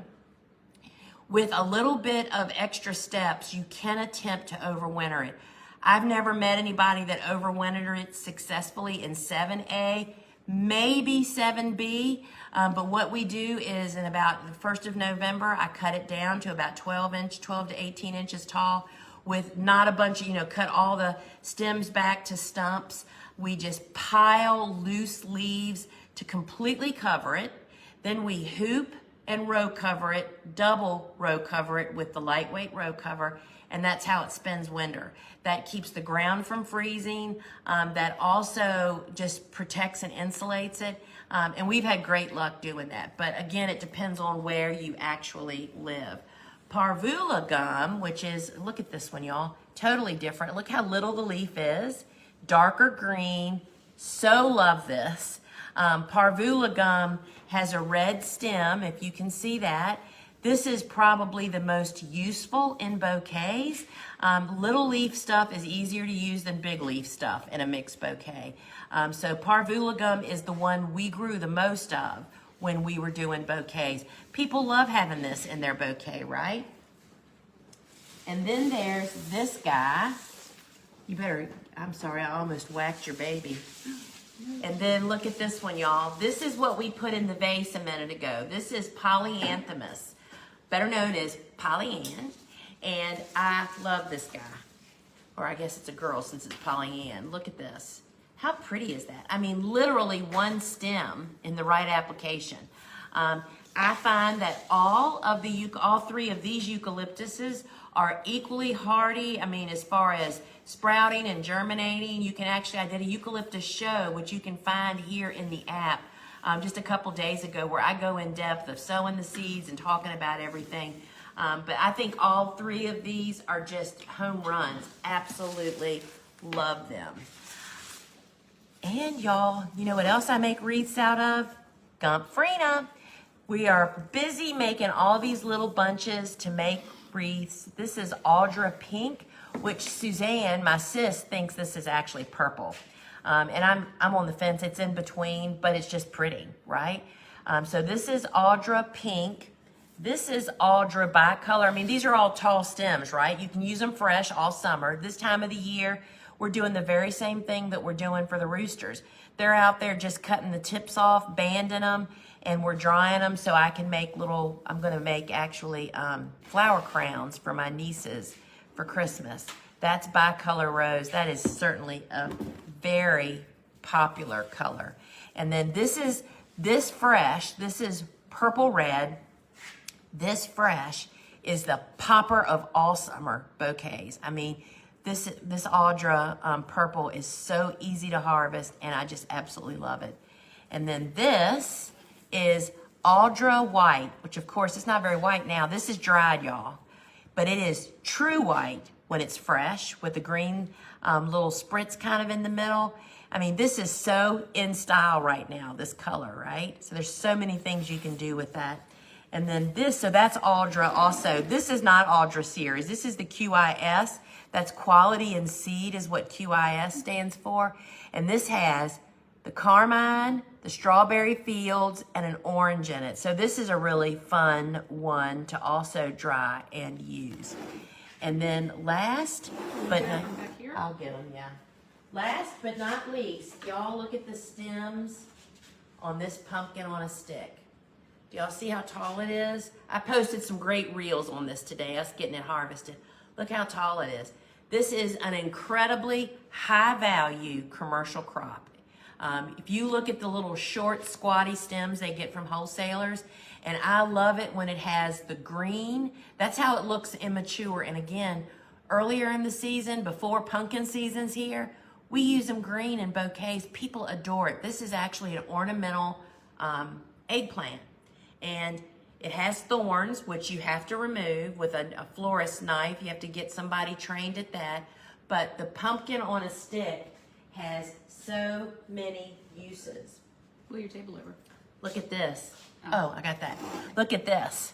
With a little bit of extra steps, you can attempt to overwinter it. I've never met anybody that overwintered it successfully in 7A, maybe 7B, but what we do is in about the 1st of November, I cut it down to about 12 to 18 inches tall with not a bunch of, cut all the stems back to stumps. We just pile loose leaves to completely cover it. Then we hoop and row cover it, double row cover it with the lightweight row cover, and that's how it spends winter. That keeps the ground from freezing. That also just protects and insulates it. And we've had great luck doing that. But again, it depends on where you actually live. Parvula gum, which is, look at this one, y'all. Totally different. Look how little the leaf is. Darker green. So love this. Parvula gum has a red stem, if you can see that. This is probably the most useful in bouquets. Little leaf stuff is easier to use than big leaf stuff in a mixed bouquet. So Parvula gum is the one we grew the most of when we were doing bouquets. People love having this in their bouquet, right? And then there's this guy. You better, I'm sorry, I almost whacked your baby. And then look at this one, y'all. This is what we put in the vase a minute ago. This is Polyanthumus, better known as Pollyann. And I love this guy. Or I guess it's a girl since it's Pollyann. Look at this. How pretty is that? I mean, literally one stem in the right application. I find that all three of these eucalyptuses are equally hardy. I mean, as far as sprouting and germinating, you can actually, I did a eucalyptus show, which you can find here in the app just a couple days ago, where I go in depth of sowing the seeds and talking about everything. But I think all three of these are just home runs. Absolutely love them. And y'all, you know what else I make wreaths out of? Gomphrena. We are busy making all these little bunches to make wreaths. This is Audra Pink, which Suzanne, my sis, thinks this is actually purple. And I'm on the fence. It's in between, but it's just pretty, right? So this is Audra Pink. This is Audra Bicolor. I mean, these are all tall stems, right? You can use them fresh all summer. This time of the year, we're doing the very same thing that we're doing for the roosters. They're out there just cutting the tips off, banding them, and we're drying them so I can make little, I'm gonna make actually flower crowns for my nieces for Christmas. That's Bicolor Rose. That is certainly a very popular color. And then this is fresh. This is purple red. This fresh is the popper of all summer bouquets. I mean, this Audra purple is so easy to harvest, and I just absolutely love it. And then this is Audra White, which of course it's not very white now. This is dried, y'all, but it is true white when it's fresh with the green little spritz kind of in the middle. I mean, this is so in style right now, this color, right? So there's so many things you can do with that. And then this, so that's Audra also. This is not Audra series. This is the QIS. That's quality in seed is what QIS stands for. And this has the carmine, the strawberry fields, and an orange in it. So this is a really fun one to also dry and use. And then last, but not, I'll get them, yeah. Last but not least, y'all look at the stems on this pumpkin on a stick. Do y'all see how tall it is? I posted some great reels on this today, us getting it harvested. Look how tall it is. This is an incredibly high value commercial crop. If you look at the little short squatty stems they get from wholesalers, and I love it when it has the green. That's how it looks immature. And again, earlier in the season, before pumpkin season's here, we use them green in bouquets. People adore it. This is actually an ornamental eggplant. And it has thorns, which you have to remove with a florist knife. You have to get somebody trained at that. But the pumpkin on a stick has so many uses. Pull your table over. Look at this. Oh, I got that. Look at this.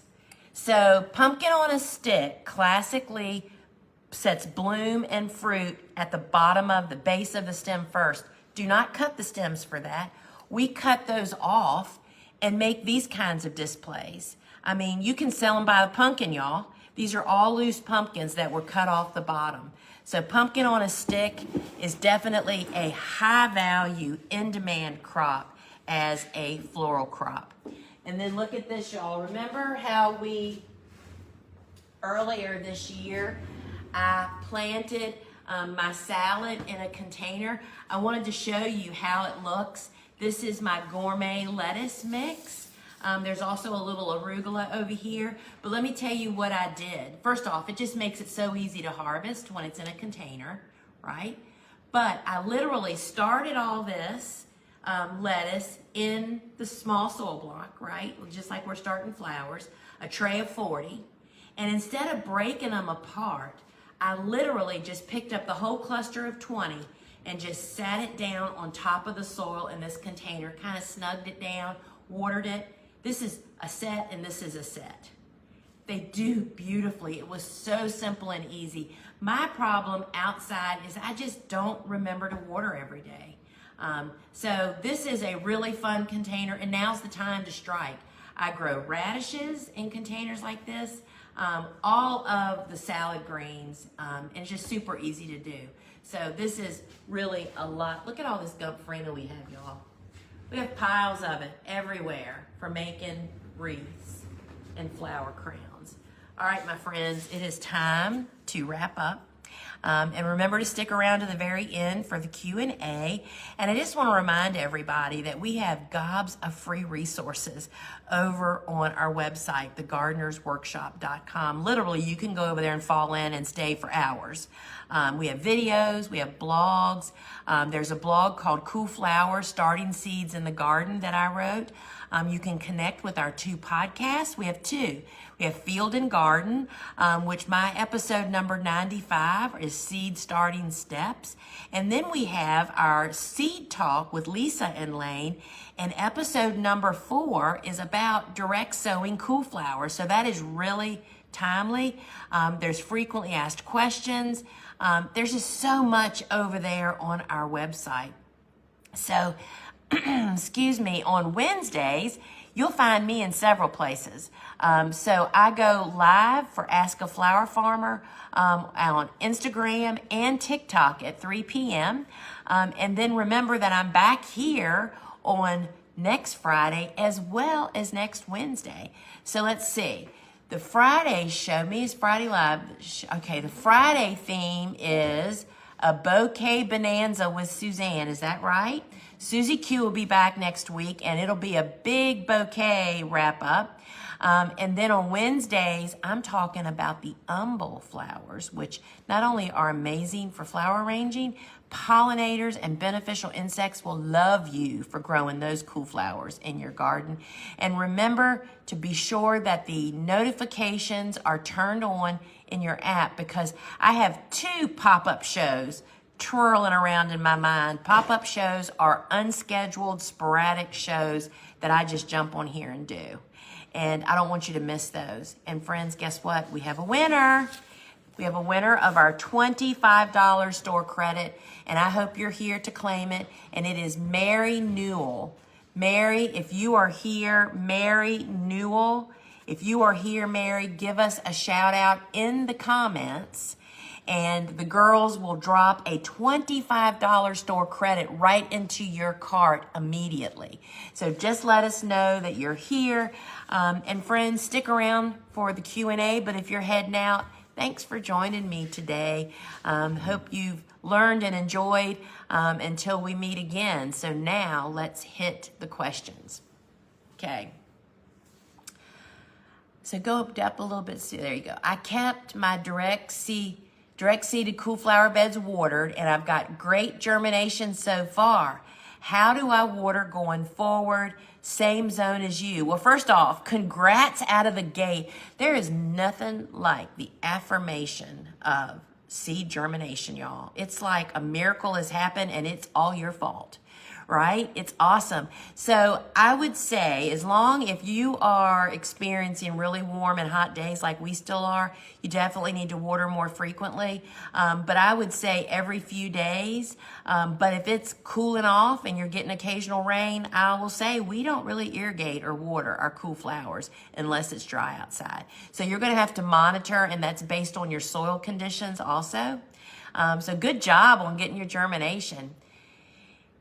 So pumpkin on a stick classically sets bloom and fruit at the bottom of the base of the stem first. Do not cut the stems for that. We cut those off and make these kinds of displays. I mean, you can sell them by the pumpkin, y'all. These are all loose pumpkins that were cut off the bottom. So pumpkin on a stick is definitely a high value, in demand crop as a floral crop. And then look at this, y'all. Remember how we, earlier this year, I planted my salad in a container. I wanted to show you how it looks. This is my gourmet lettuce mix. There's also a little arugula over here, but let me tell you what I did. First off, it just makes it so easy to harvest when it's in a container, right? But I literally started all this lettuce in the small soil block, right? Just like we're starting flowers, a tray of 40. And instead of breaking them apart, I literally just picked up the whole cluster of 20 and just sat it down on top of the soil in this container, kind of snugged it down, watered it. This is a set and this is a set. They do beautifully. It was so simple and easy. My problem outside is I just don't remember to water every day. So this is a really fun container, and now's the time to strike. I grow radishes in containers like this, all of the salad greens, and it's just super easy to do. So this is really a lot. Look at all this gump farina we have, y'all. We have piles of it everywhere for making wreaths and flower crowns. All right, my friends, it is time to wrap up. And remember to stick around to the very end for the Q&A. And I just want to remind everybody that we have gobs of free resources over on our website, thegardenersworkshop.com. Literally, you can go over there and fall in and stay for hours. We have videos, we have blogs. There's a blog called Cool Flowers, Starting Seeds in the Garden that I wrote. You can connect with our 2 podcasts. We have 2. We have Field and Garden, which my episode number 95 is Seed Starting Steps. And then we have our Seed Talk with Lisa and Lane. And episode number 4 is about direct sowing cool flowers. So that is really timely. There's frequently asked questions. There's just so much over there on our website. So, excuse me, on Wednesdays, you'll find me in several places. So I go live for Ask a Flower Farmer on Instagram and TikTok at 3 p.m. And then remember that I'm back here on next Friday as well as next Wednesday. So let's see. The Friday show, me is Friday Live. Okay, the Friday theme is a bouquet bonanza with Suzanne. Is that right? Susie Q will be back next week, and it'll be a big bouquet wrap up. And then on Wednesdays, I'm talking about the umbel flowers, which not only are amazing for flower arranging, pollinators and beneficial insects will love you for growing those cool flowers in your garden. And remember to be sure that the notifications are turned on in your app, because I have 2 pop-up shows twirling around in my mind. Pop-up shows are unscheduled, sporadic shows that I just jump on here and do. And I don't want you to miss those. And friends, guess what? We have a winner. We have a winner of our $25 store credit, and I hope you're here to claim it. And it is Mary Newell. Mary, if you are here, Mary Newell, if you are here, Mary, give us a shout out in the comments, and the girls will drop a $25 store credit right into your cart immediately. So just let us know that you're here. And friends, stick around for the Q&A, but if you're heading out, Thanks for joining me today. Hope you've learned and enjoyed until we meet again. So now let's hit the questions. Okay. So go up a little bit. See, there you go. I kept my direct seeded cool flower beds watered, and I've got great germination so far. How do I water going forward? Same zone as you. Well, first off, congrats out of the gate. There is nothing like the affirmation of seed germination, y'all. It's like a miracle has happened and it's all your fault, right? It's awesome. So I would say as long if you are experiencing really warm and hot days like we still are, you definitely need to water more frequently. But I would say every few days. But if it's cooling off and you're getting occasional rain, I will say we don't really irrigate or water our cool flowers unless it's dry outside. So you're going to have to monitor, and that's based on your soil conditions also. So good job on getting your germination.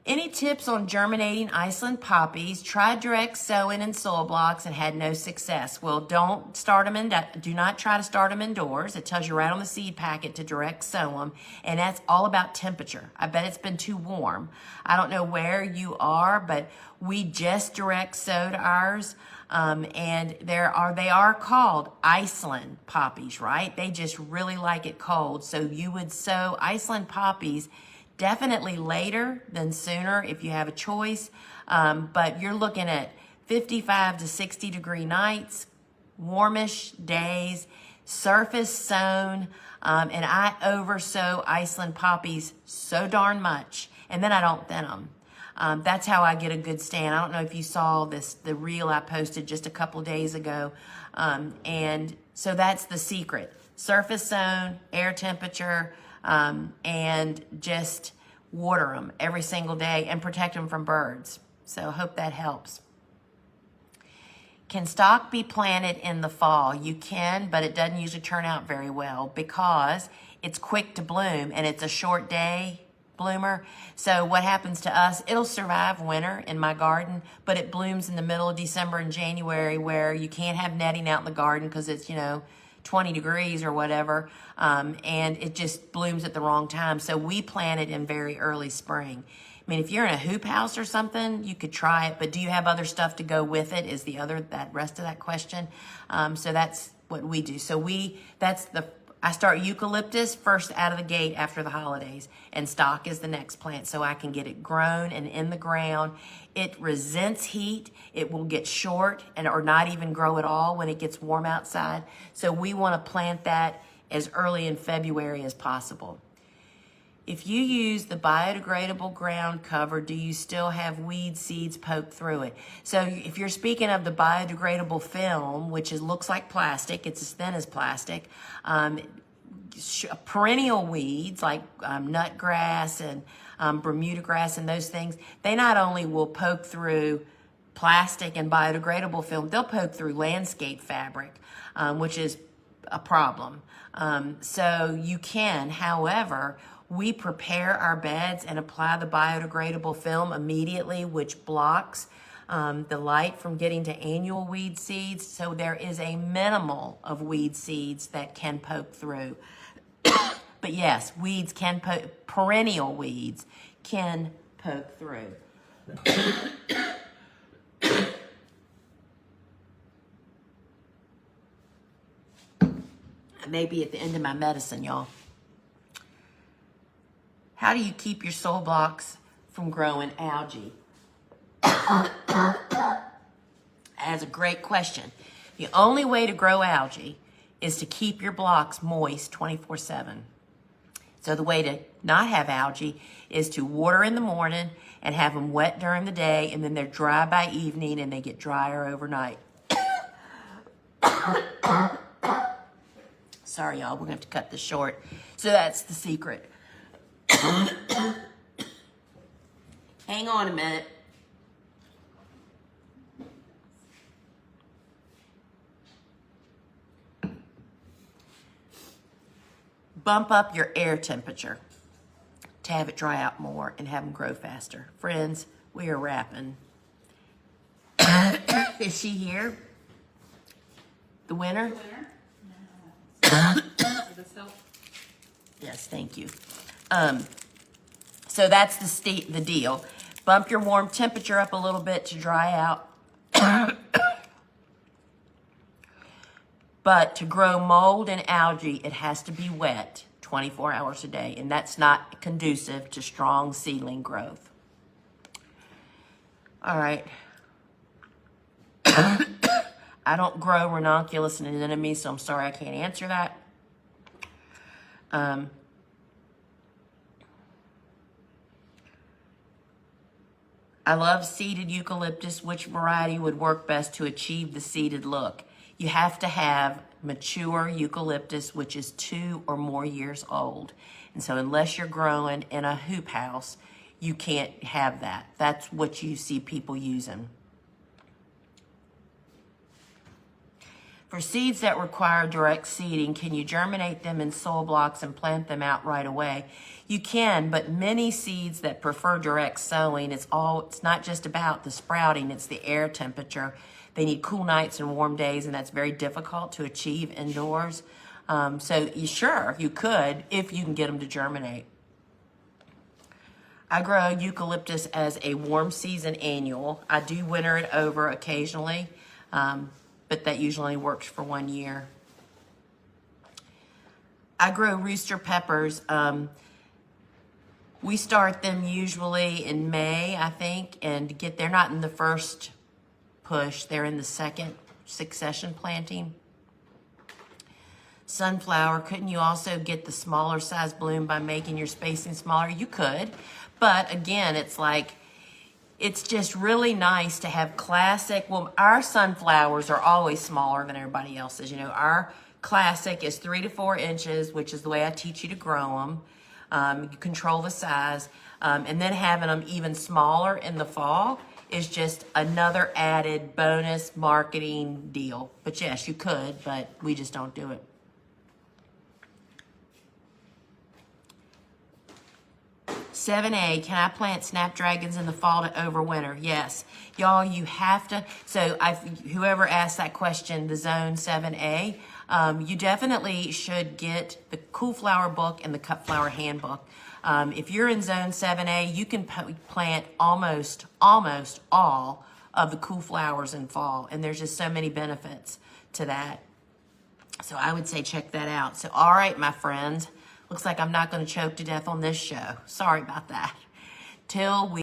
Any tips on germinating Iceland poppies? Tried direct sowing in soil blocks and had no success. Well, do not try to start them indoors. It tells you right on the seed packet to direct sow them, and that's all about temperature. I bet it's been too warm. I don't know where you are, but we just direct sowed ours, and they are called Iceland poppies, right? They just really like it cold. So you would sow Iceland poppies definitely later than sooner if you have a choice, but you're looking at 55 to 60 degree nights, warmish days, surface sown, and I oversow Iceland poppies so darn much, and then I don't thin them. That's how I get a good stand. I don't know if you saw the reel I posted just a couple days ago, and so that's the secret. Surface sown, air temperature, and just water them every single day and protect them from birds. So hope that helps. Can stock be planted in the fall? You can, but it doesn't usually turn out very well because it's quick to bloom and it's a short day bloomer. So what happens to us, it'll survive winter in my garden, but it blooms in the middle of December and January where you can't have netting out in the garden because it's, 20 degrees or whatever, and it just blooms at the wrong time. So we plant it in very early spring. I mean, if you're in a hoop house or something, you could try it, but do you have other stuff to go with it is that rest of that question. So that's what we do. So I start eucalyptus first out of the gate after the holidays, and stock is the next plant so I can get it grown and in the ground. It resents heat. It will get short or not even grow at all when it gets warm outside. So we want to plant that as early in February as possible. If you use the biodegradable ground cover, do you still have weed seeds poked through it? So if you're speaking of the biodegradable film, which looks like plastic, it's as thin as plastic, perennial weeds like nutgrass and Bermuda grass and those things, they not only will poke through plastic and biodegradable film, they'll poke through landscape fabric, which is a problem. So you can, however, we prepare our beds and apply the biodegradable film immediately, which blocks the light from getting to annual weed seeds. So there is a minimal of weed seeds that can poke through. But yes, perennial weeds can poke through. I may be at the end of my medicine, y'all. How do you keep your soil blocks from growing algae? That's a great question. The only way to grow algae is to keep your blocks moist 24/7. So the way to not have algae is to water in the morning and have them wet during the day, and then they're dry by evening and they get drier overnight. Sorry, y'all, we're gonna have to cut this short. So that's the secret. Hang on a minute. Bump up your air temperature to have it dry out more and have them grow faster. Friends, we are wrapping. Is she here? The winner? The winner? No. this help? Yes, thank you. So that's the deal. Bump your warm temperature up a little bit to dry out. But to grow mold and algae, it has to be wet 24 hours a day, and that's not conducive to strong seedling growth. All right. I don't grow ranunculus and anemones, so I'm sorry I can't answer that. I love seeded eucalyptus. Which variety would work best to achieve the seeded look? You have to have mature eucalyptus, which is 2 or more years old. And so unless you're growing in a hoop house, you can't have that. That's what you see people using. For seeds that require direct seeding, can you germinate them in soil blocks and plant them out right away? You can, but many seeds that prefer direct sowing, it's not just about the sprouting, it's the air temperature. They need cool nights and warm days, and that's very difficult to achieve indoors. So you could, if you can get them to germinate. I grow eucalyptus as a warm season annual. I do winter it over occasionally, but that usually works for 1 year. I grow rooster peppers. We start them usually in May, I think, and they're not in the first push. They're in the second succession planting. Sunflower, couldn't you also get the smaller size bloom by making your spacing smaller? You could, but again, it's just really nice to have classic. Well, our sunflowers are always smaller than everybody else's. You know, our classic is 3 to 4 inches, which is the way I teach you to grow them. You control the size, and then having them even smaller in the fall is just another added bonus marketing deal. But yes, you could, but we just don't do it. "7A, can I plant snapdragons in the fall to overwinter?" Yes. Y'all, you have to. So whoever asked that question, the Zone 7A, you definitely should get the Cool Flower book and the Cut Flower handbook. If you're in Zone 7A, you can plant almost all of the cool flowers in fall, and there's just so many benefits to that. So I would say check that out. So, all right, my friends, looks like I'm not going to choke to death on this show. Sorry about that. Till we